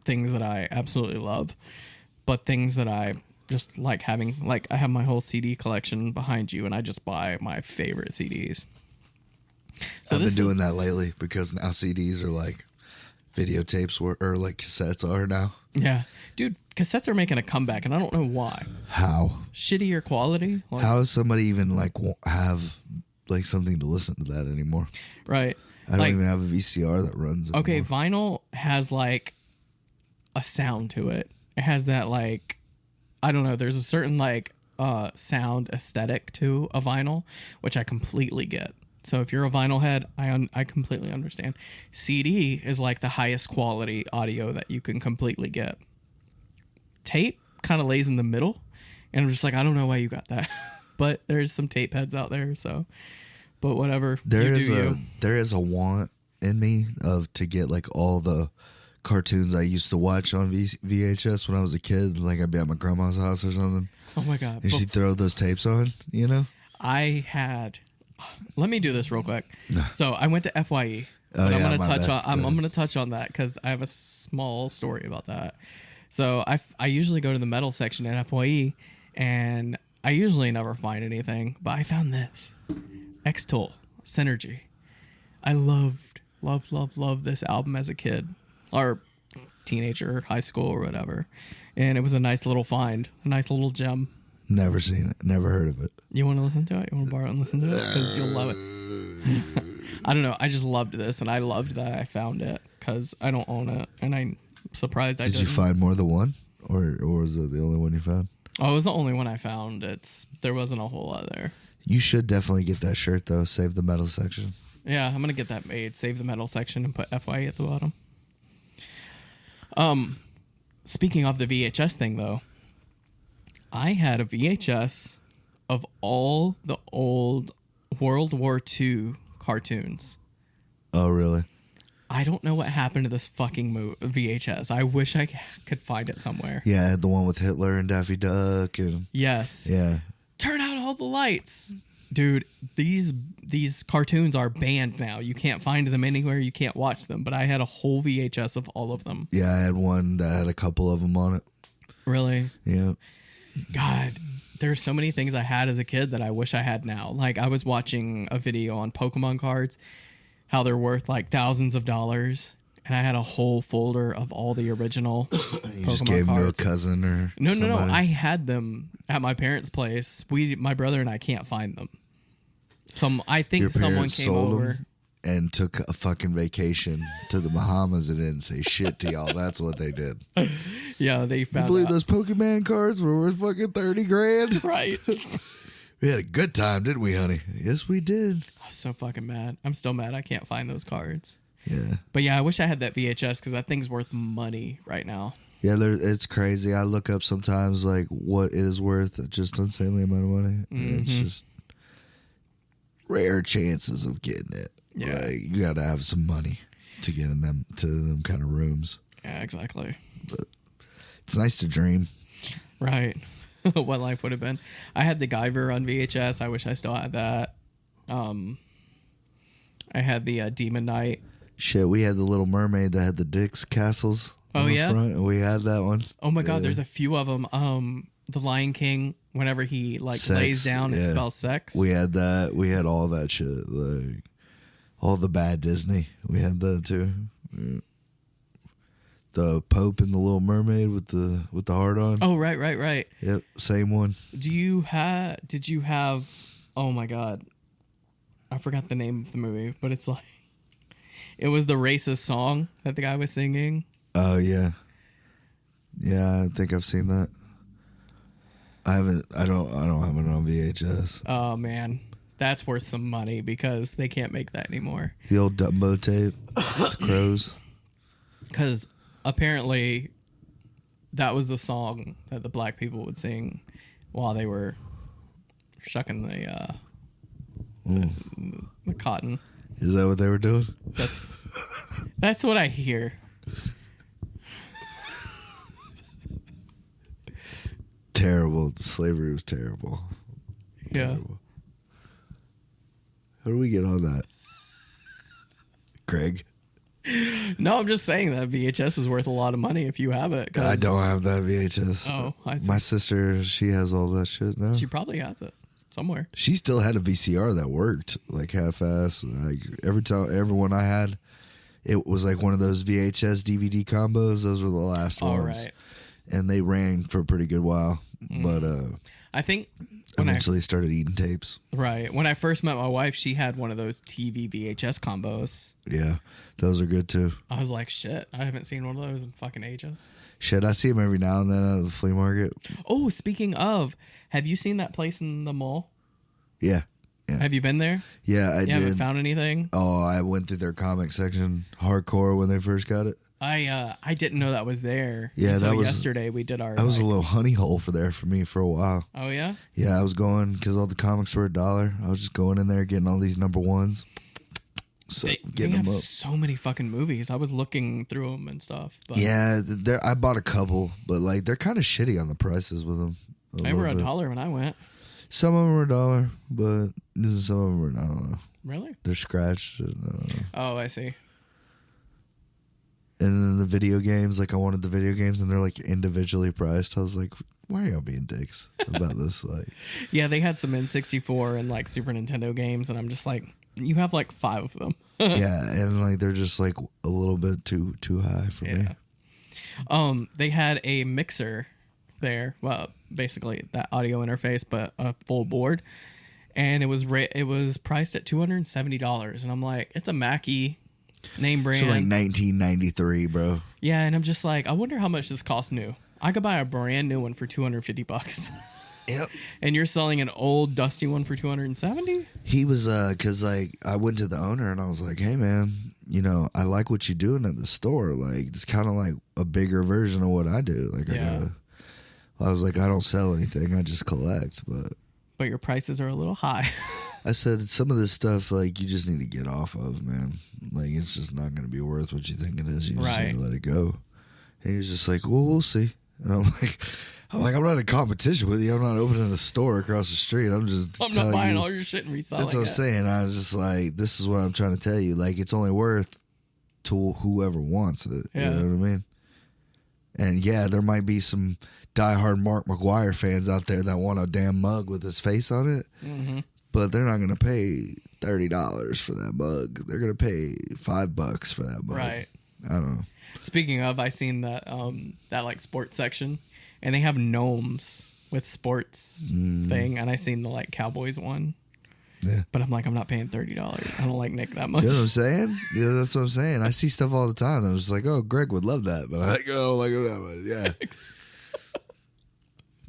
things that I absolutely love, but things that I just like having, like I have my whole CD collection behind you, and I just buy my favorite CDs. So I've been this doing that lately because now CDs are like videotapes or like cassettes are now. yeah, dude, cassettes are making a comeback, and I don't know why. How? Shittier quality, like, How does somebody even like have like something to listen to that anymore? right? I don't Like, even have a VCR that runs it. okay, vinyl has like a sound to it. It has that like, I don't know, there's a certain like sound aesthetic to a vinyl, which I completely get. So if you're a vinyl head, I completely understand. CD is like the highest quality audio that you can completely get. Tape kind of lays in the middle, and I'm just like, I don't know why you got that. But there's some tape heads out there, so but whatever. There you. there is a want in me to get like all the cartoons I used to watch on VHS when I was a kid. Like I'd be at my grandma's house or something, Oh my god. and she'd throw those tapes on. You know? I had. Let me do this real quick. So I went to FYE. Oh, But I'm yeah, gonna my touch bad. on. I'm Go ahead. gonna touch on that because I have a small story about that. So I usually go to the metal section at FYE, and I usually never find anything, but I found this X-Toll Synergy. I loved this album as a kid or teenager, high school or whatever, and it was a nice little find, a nice little gem. Never seen it. Never heard of it. You want to listen to it? You want to borrow it and listen to it? Because you'll love it. I don't know. I just loved this, and I loved that I found it because I don't own it, and I'm surprised I Did didn't. you find more than one, or was it the only one you found? Oh, it was the only one I found. There wasn't a whole lot there. You should definitely get that shirt though. Save the metal section. Yeah, I'm gonna get that made. Save the metal section and put FYE at the bottom. Speaking of the VHS thing, though, I had a VHS of all the old World War II cartoons. Oh, really? I don't know what happened to this fucking VHS. I wish I could find it somewhere. Yeah, I had the one with Hitler and Daffy Duck, and Yes. yeah, Turn out all the lights. Dude, these cartoons are banned now. You can't find them anywhere. You can't watch them. But I had a whole VHS of all of them. yeah, I had one that had a couple of them on it. Really? Yeah, God, there's so many things I had as a kid that I wish I had now. Like I was watching a video on Pokemon cards, how they're worth like thousands of dollars, and I had a whole folder of all the original you just Pokemon gave them to a cards. cousin or No. somebody. I had them at my parents' place. My brother and I can't find them. I think Your someone parents came sold over. them and took a fucking vacation to the Bahamas and didn't say shit to y'all. That's what they did. Yeah, they You found believe out. those Pokemon cards were worth fucking 30 grand? Right. We had a good time, didn't we, honey? Yes, we did. I'm so fucking mad. I'm still mad I can't find those cards. Yeah. But yeah, I wish I had that VHS because that thing's worth money right now. Yeah, it's crazy. I look up sometimes like what it is worth, just insanely amount of money. And it's just rare chances of getting it. Yeah. Like, you got to have some money to get in them kind of rooms. Yeah, exactly. It's nice to dream. Right. What life would have been. I had the Guyver on VHS. I wish I still had that. I had the Demon Knight. Shit, we had the Little Mermaid that had the Dick's castles Oh, on the yeah? front, and we had that one. Oh my God, Yeah. there's a few of them. The Lion King, whenever he like Sex, lays down, it yeah. spells sex. We had that. We had all that shit. Like, all the bad Disney. We had that too. Yeah. The Pope and the Little Mermaid with the heart on. Oh, right. Yep, same one. Did you have, oh my God, I forgot the name of the movie, but it's like, it was the racist song that the guy was singing. Oh yeah. Yeah, I think I've seen that. I don't have it on VHS. Oh man, that's worth some money because they can't make that anymore. The old Dumbo tape, the crows. Because apparently that was the song that the black people would sing while they were shucking the cotton. Is that what they were doing? That's what I hear. Terrible. Slavery was terrible. Yeah. Terrible. How do we get on that? Greg? No, I'm just saying that VHS is worth a lot of money if you have it. I don't have that VHS. Oh, I see. My sister, she has all that shit now. She probably has it somewhere. She still had a VCR that worked like half-ass. Like everyone I had, it was like one of those VHS DVD combos. Those were the last ones. Right. And they ran for a pretty good while. But I think eventually started eating tapes. Right. When I first met my wife, she had one of those TV VHS combos. Yeah, those are good too. I was like, shit, I haven't seen one of those in fucking ages. Shit, I see them every now and then at the flea market. Oh, speaking of, have you seen that place in the mall? Yeah. Have you been there? Yeah, I did. You haven't found anything? Oh, I went through their comic section hardcore when they first got it. I didn't know that was there. Yeah, until that was yesterday. We did our. That was a little honey hole for me for a while. Oh yeah. Yeah, I was going because all the comics were $1. I was just going in there getting all these number ones. So They getting have them up. so many fucking movies. I was looking through them and stuff. But Yeah, I bought a couple, but like they're kind of shitty on the prices with them. they were $1 when I went. Some of them were $1, but some of them were, I don't know. Really? They're scratched. I don't know. Oh, I see. And then the video games, like I wanted the video games, and they're like individually priced. I was like, why are y'all being dicks about this? Like, Yeah, they had some N64 and like Super Nintendo games, and I'm just like, you have like 5 of them. yeah, and like they're just like a little bit too high for me. They had a mixer there. Well, basically that audio interface, but a full board, and it was priced at $270, and I'm like, it's a Mackie name brand. So like 1993, bro. Yeah, and I'm just like, I wonder how much this costs new. I could buy a brand new one for $250. Yep. And you're selling an old dusty one for $270? He was cause like I went to the owner and I was like, hey man, you know, I like what you're doing at the store. Like it's kind of like a bigger version of what I do. Like I was like, I don't sell anything, I just collect, but your prices are a little high. I said some of this stuff like you just need to get off of, man. Like it's just not going to be worth what you think it is. You just need to let it go. And he's just like, well, we'll see. And I'm like, I'm not in competition with you. I'm not opening a store across the street. I'm not buying all your shit and reselling it. That's what I'm saying. I was just like, this is what I'm trying to tell you. Like it's only worth to whoever wants it. Yeah. You know what I mean? And yeah, there might be some diehard Mark McGuire fans out there that want a damn mug with his face on it. Mm-hmm. But they're not going to pay $30 for that mug. They're going to pay $5 for that mug. Right. I don't know. Speaking of, I seen that like sports section, and they have gnomes with sports thing, and I seen the like Cowboys one. Yeah. But I'm like, I'm not paying $30. I don't like Nick that much. See what I'm saying? Yeah, that's what I'm saying. I see stuff all the time. I'm just like, oh, Greg would love that, but I don't like it that much. Yeah.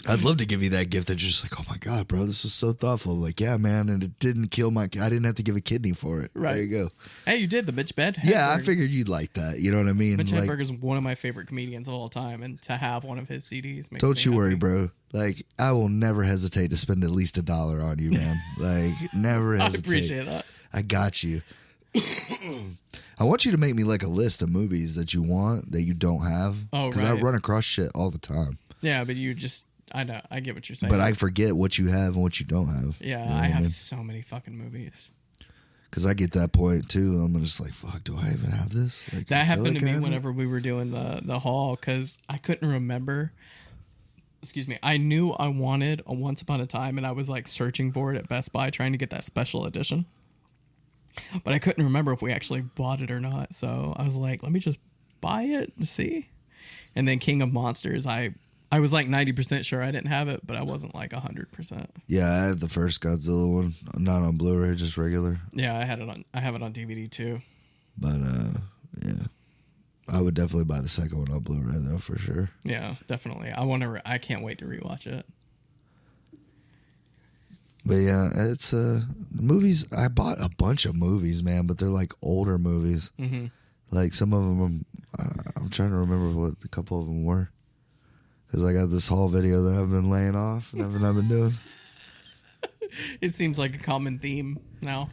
I'd love to give you that gift that you're just like, oh my God, bro, this was so thoughtful. Like, yeah, man, and it didn't kill I didn't have to give a kidney for it. Right. There you go. Hey, you did the Mitch Hedberg. Yeah, I figured you'd like that. You know what I mean? Mitch like, Hedberg is one of my favorite comedians of all time, and to have one of his CDs makes don't me you worry, happy. bro. Like, I will never hesitate to spend at least $1 on you, man. Like, never I hesitate. appreciate that. I got you. I want you to make me like a list of movies that you want that you don't have. Oh, because I right. run across shit all the time. Yeah, but you just, I know, I get what you're saying. But I forget what you have and what you don't have. Yeah, You know I what have mean? so many fucking movies. Because I get that point too. I'm just like, fuck, do I even have this? Like, That I feel happened like to I me have it. whenever we were doing the haul, because I couldn't remember. Excuse me. I knew I wanted a Once Upon a Time, and I was like searching for it at Best Buy, trying to get that special edition. But I couldn't remember if we actually bought it or not. So I was like, let me just buy it to see. And then King of Monsters, I was like 90% sure I didn't have it, but I wasn't like 100%. Yeah, I have the first Godzilla one, not on Blu-ray, just regular. Yeah, I have it on DVD too. But yeah, I would definitely buy the second one on Blu-ray though, for sure. Yeah, definitely. I can't wait to rewatch it. But yeah, it's movies. I bought a bunch of movies, man, but they're like older movies. Mm-hmm. Like some of them, I'm trying to remember what a couple of them were, because I got this haul video that I've been laying off and I've been doing. It seems like a common theme now,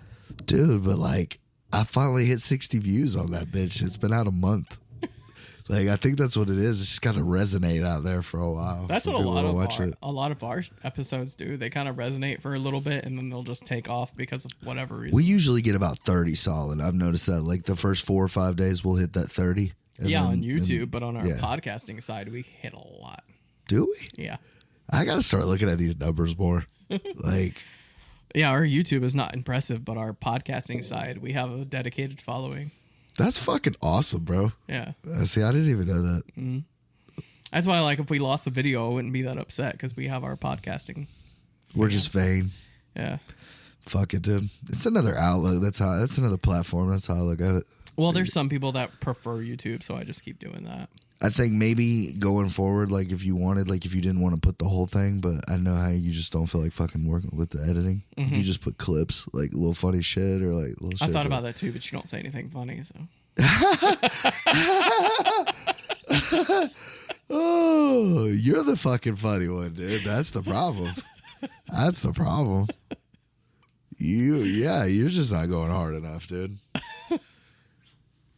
dude. But like, I finally hit 60 views on that bitch. It's been out a month. Like, I think that's what it is. It's just got to resonate out there for a while. That's what a lot of our episodes do. They kind of resonate for a little bit, and then they'll just take off because of whatever reason. We usually get about 30 solid. I've noticed that. Like the first 4 or 5 days, we'll hit that 30. Yeah, on YouTube, but on our podcasting side, we hit a lot. Do we? Yeah. I got to start looking at these numbers more. Like, yeah, our YouTube is not impressive, but our podcasting side, we have a dedicated following. That's fucking awesome, bro. Yeah. See, I didn't even know that. Mm-hmm. That's why, like, if we lost the video, I wouldn't be that upset because we have our podcasting. We're just vain. Yeah. Fuck it, dude. It's another outlet. That's another platform. That's how I look at it. Well, there's some people that prefer YouTube, so I just keep doing that. I think maybe going forward, like if you didn't want to put the whole thing, but I know how you just don't feel like fucking working with the editing. Mm-hmm. If you just put clips, like little funny shit or like little shit. I thought about that too, but you don't say anything funny, so. Oh, you're the fucking funny one, dude. That's the problem. That's the problem. You're just not going hard enough, dude.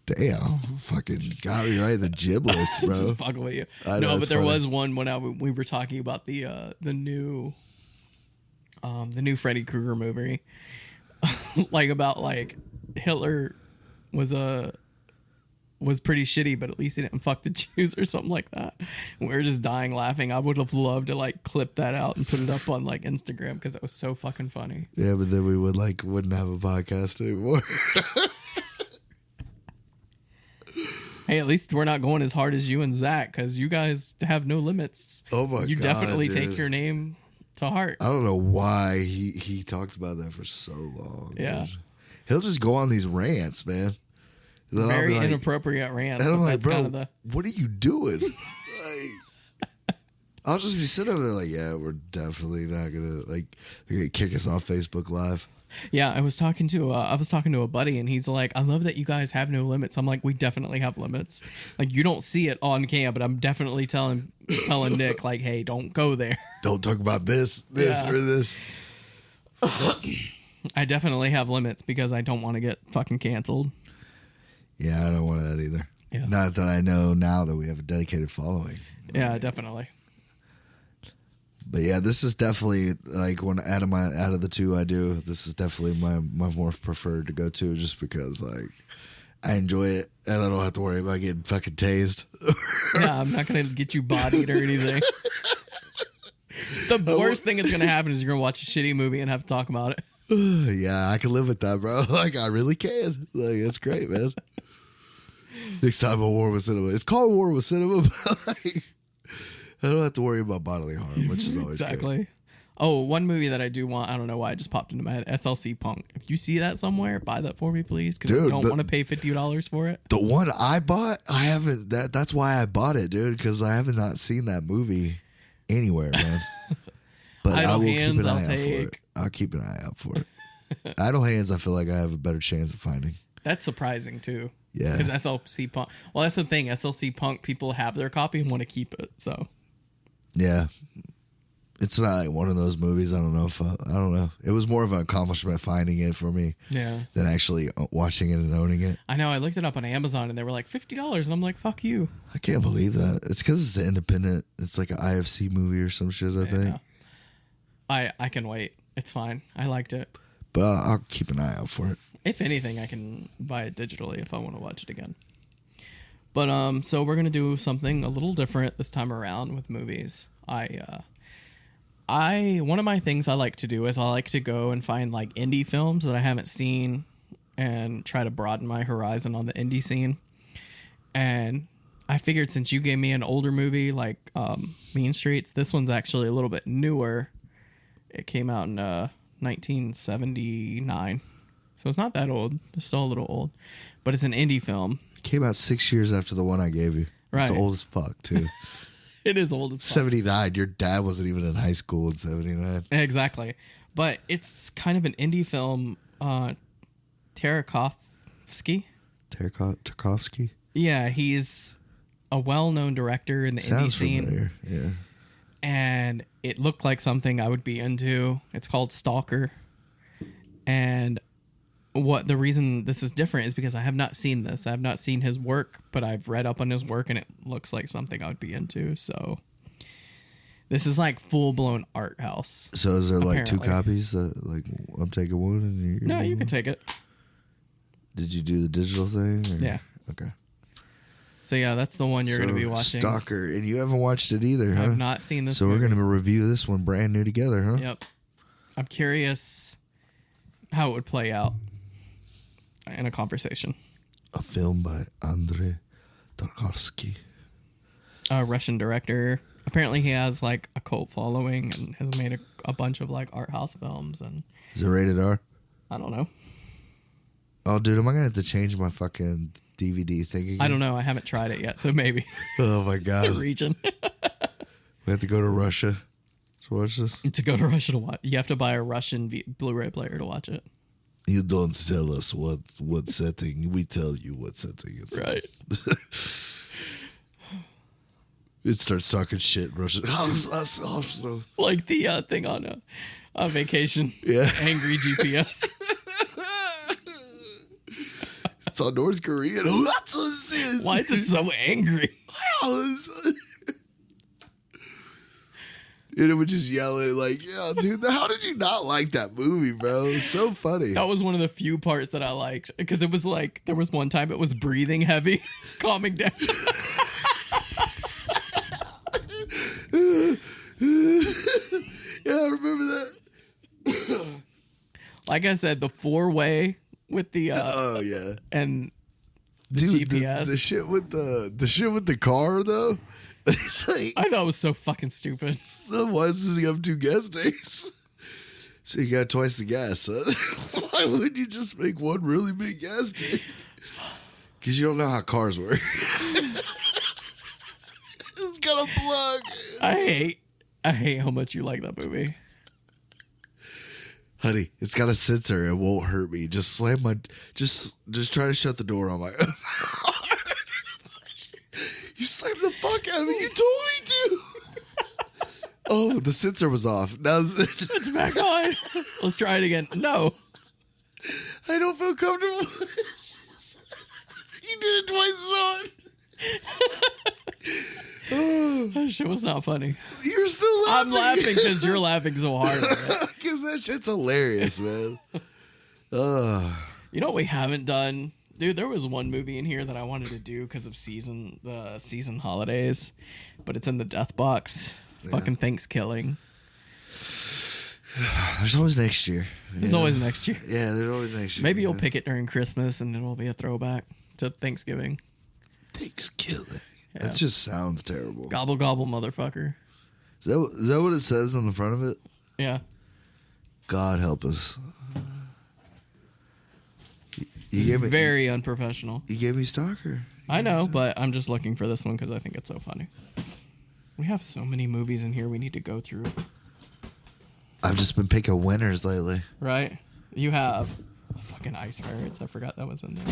Damn, fucking got me right in the giblets, bro. Just fucking with you. No, but there was one when we were talking about the new Freddy Krueger movie, like about like Hitler was pretty shitty, but at least he didn't fuck the Jews or something like that. And we were just dying laughing. I would have loved to like clip that out and put it up on like Instagram because it was so fucking funny. Yeah, but then we wouldn't have a podcast anymore. Hey, at least we're not going as hard as you and Zach because you guys have no limits. Oh my god! You definitely take your name to heart. I don't know why he talked about that for so long. Yeah, man. He'll just go on these rants, man. Very inappropriate rants. And I'm like, bro, what are you doing? Like, I'll just be sitting over there like, yeah, we're definitely not gonna they're gonna kick us off Facebook Live. Yeah, I was talking to a buddy, and he's like, "I love that you guys have no limits." I'm like, "We definitely have limits. Like, you don't see it on cam, but I'm definitely telling Nick, like, hey, don't go there. Don't talk about this or this." I definitely have limits because I don't want to get fucking canceled. Yeah, I don't want that either. Yeah. Not that I know now that we have a dedicated following. Yeah, definitely. But yeah, this is definitely like out of the two I do, this is definitely my more preferred to go to, just because like I enjoy it and I don't have to worry about getting fucking tased. Yeah, I'm not gonna get you bodied or anything. The worst thing that's gonna happen is you're gonna watch a shitty movie and have to talk about it. Yeah, I can live with that, bro. Like I really can. Like it's great, man. Next time a war with cinema. It's called War with Cinema, but like I don't have to worry about bodily harm, which is always exactly. Good. Oh, one movie that I do want, I don't know why it just popped into my head, SLC Punk. If you see that somewhere, buy that for me, please, because I don't want to pay $50 for it. The one I bought, I haven't, that's why I bought it, dude, because I have not seen that movie anywhere, man. But I will keep an eye out for it. I'll keep an eye out for it. Idle Hands, I feel like I have a better chance of finding. That's surprising, too. Yeah. Because SLC Punk, well, that's the thing. SLC Punk, people have their copy and want to keep it, so. Yeah. It's not like one of those movies. I don't know. It was more of an accomplishment finding it for me than actually watching it and owning it. I know. I looked it up on Amazon and they were like $50 and I'm like, fuck you. I can't believe that. It's because it's an independent. It's like an IFC movie or some shit, I think. I can wait. It's fine. I liked it. But I'll keep an eye out for it. If anything, I can buy it digitally if I want to watch it again. But so we're gonna do something a little different this time around with movies. One of my things I like to do is I like to go and find like indie films that I haven't seen and try to broaden my horizon on the indie scene. And I figured since you gave me an older movie like Mean Streets, this one's actually a little bit newer. It came out in 1979. So it's not that old. It's still a little old. But it's an indie film. It came out 6 years after the one I gave you. Right. It's old as fuck, too. It is old as fuck. 79. Your dad wasn't even in high school in 79. Exactly. But it's kind of an indie film. Tarkovsky? Tarkovsky? Yeah, he's a well-known director in the indie scene. Familiar. Yeah. And it looked like something I would be into. It's called Stalker. And the reason this is different is because I have not seen this. I have not seen his work, but I've read up on his work and it looks like something I would be into. So this is like full-blown art house. So is there like apparently. 2 copies? Like I'm taking one and you're No, you can take it. Did you do the digital thing? Or? Yeah. Okay. So yeah, that's the one you're going to be watching. Stalker, and you haven't watched it either, huh? I've not seen this. So movie. we're going to review this one brand new together, huh? Yep. I'm curious how it would play out in a conversation. A film by Andrei Tarkovsky. A Russian director. Apparently he has like a cult following and has made a bunch of like art house films. And Is it rated R? I don't know. Oh, dude, am I going to have to change my fucking DVD thing again? I don't know. I haven't tried it yet, so maybe. Oh, my The God. region. We have to go to Russia to watch this? To go to Russia to watch. You have to buy a Russian Blu-ray player to watch it. You don't tell us what setting. We tell you what setting it's in. Right. It starts talking shit Russian. Like the thing on vacation. Yeah. Angry GPS. It's on North Korean. That's what it is. Why is it so angry? And it would just yell at it like, yeah, dude, how did you not like that movie, bro? It was so funny. That was one of the few parts that I liked because it was like there was one time it was breathing heavy, calming down. Yeah, I remember that. Like I said, the 4-way with the Oh yeah, and the dude, GPS. the shit with the car though. It's like, I know it was so fucking stupid. so why does he have 2 gas tanks? So you got twice the gas, son. Why wouldn't you just make one really big gas tank? Because you don't know how cars work. It's got a plug. I hate how much you like that movie. Honey, it's got a sensor. It won't hurt me. Just slam my. Just try to shut the door on my. You slammed the fuck out of me. You told me to. Oh, the sensor was off. Now It's back on. Let's try it again. No. I don't feel comfortable. You did it twice as hard. That shit was not funny. You're still laughing. I'm laughing because you're laughing so hard. Because that shit's hilarious, man. You know what we haven't done? Dude, there was one movie in here that I wanted to do because of the season holidays, but it's in the death box. Yeah. Fucking Thanksgiving. There's always next year. There's always next year. Yeah, there's always next year. Maybe you'll pick it during Christmas and it'll be a throwback to Thanksgiving. Thanksgiving. Yeah. That just sounds terrible. Gobble gobble, motherfucker. Is that what it says on the front of it? Yeah. God help us. You gave me Very unprofessional. You gave me Stalker. I know, but I'm just looking for this one because I think it's so funny. We have so many movies in here we need to go through. I've just been picking winners lately. Right? You have fucking Ice Pirates. I forgot that was in there.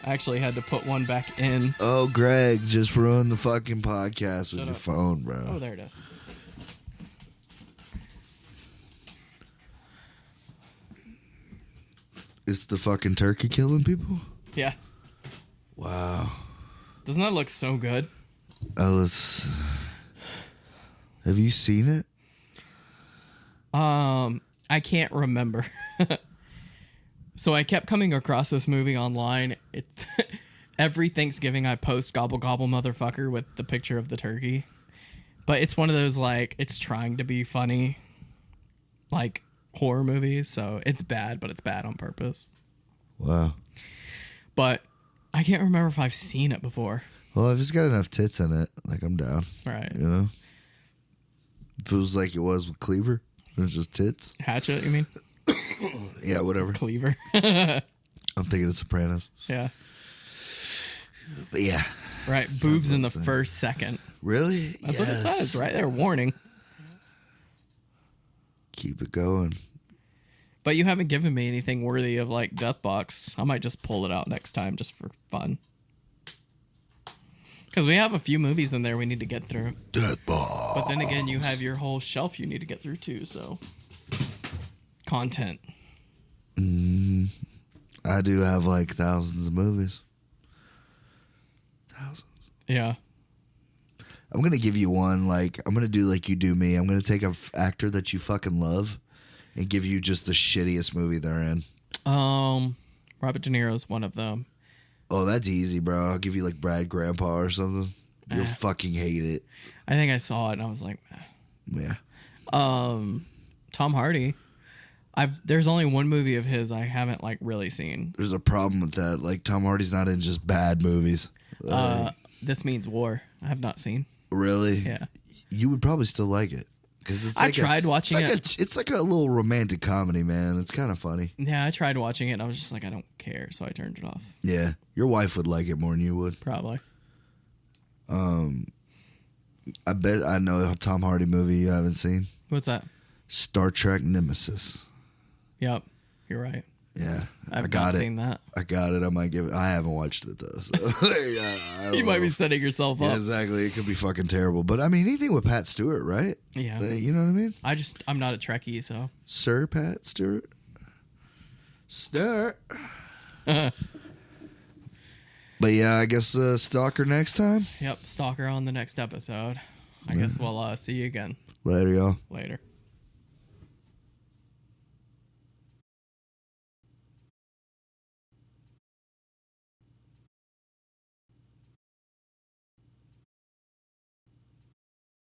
I actually had to put one back in. Oh, Greg, just ruined the fucking podcast with Shut your up. phone, bro. Oh, there it is. Is the fucking turkey killing people? Yeah. Wow. Doesn't that look so good? Oh, let's. Have you seen it? I can't remember. So I kept coming across this movie online. It every Thanksgiving I post gobble gobble motherfucker with the picture of the turkey. But it's one of those like it's trying to be funny. Like horror movies, so it's bad, but it's bad on purpose. Wow. But I can't remember if I've seen it before. Well, if it's got enough tits in it, like, I'm down. Right. You know? If it was like it was with Cleaver, it was just tits. Hatchet, you mean? Yeah, whatever. Cleaver. I'm thinking of Sopranos. Yeah. But yeah. Right. Boobs in the first second. Really? That's what it says, right there. Warning. Keep it going. But you haven't given me anything worthy of like Deathbox. I might just pull it out next time just for fun. Because we have a few movies in there we need to get through. Deathbox. But then again, you have your whole shelf you need to get through too, so. Content. I do have like thousands of movies. Thousands. Yeah. I'm going to give you one. Like, I'm going to do like you do me. I'm going to take an actor that you fucking love and give you just the shittiest movie they're in. Robert De Niro's one of them. Oh, that's easy, bro. I'll give you like Brad Grandpa or something. You'll fucking hate it. I think I saw it and I was like, Yeah. Tom Hardy. There's only one movie of his I haven't like really seen. There's a problem with that. Like, Tom Hardy's not in just bad movies. This Means War. I have not seen. Really? Yeah. You would probably still like it. Cause it's I like tried watching it. It's like a little romantic comedy, man. It's kind of funny. Yeah, I tried watching it and I was just like, I don't care, so I turned it off. Yeah. Your wife would like it more than you would. Probably. I bet I know a Tom Hardy movie you haven't seen. What's that? Star Trek Nemesis. Yep, you're right. Yeah, I've I got not it. seen that. I got it. I might give it. I haven't watched it though. So yeah, I don't You might know. be setting yourself Yeah, up. exactly. It could be fucking terrible. But I mean, anything with Pat Stewart, right? Yeah. You know what I mean? I'm not a Trekkie, so. Sir Pat Stewart. Stewart. But yeah, I guess Stalker next time. Yep, Stalker on the next episode. I guess we'll see you again Later, y'all. later.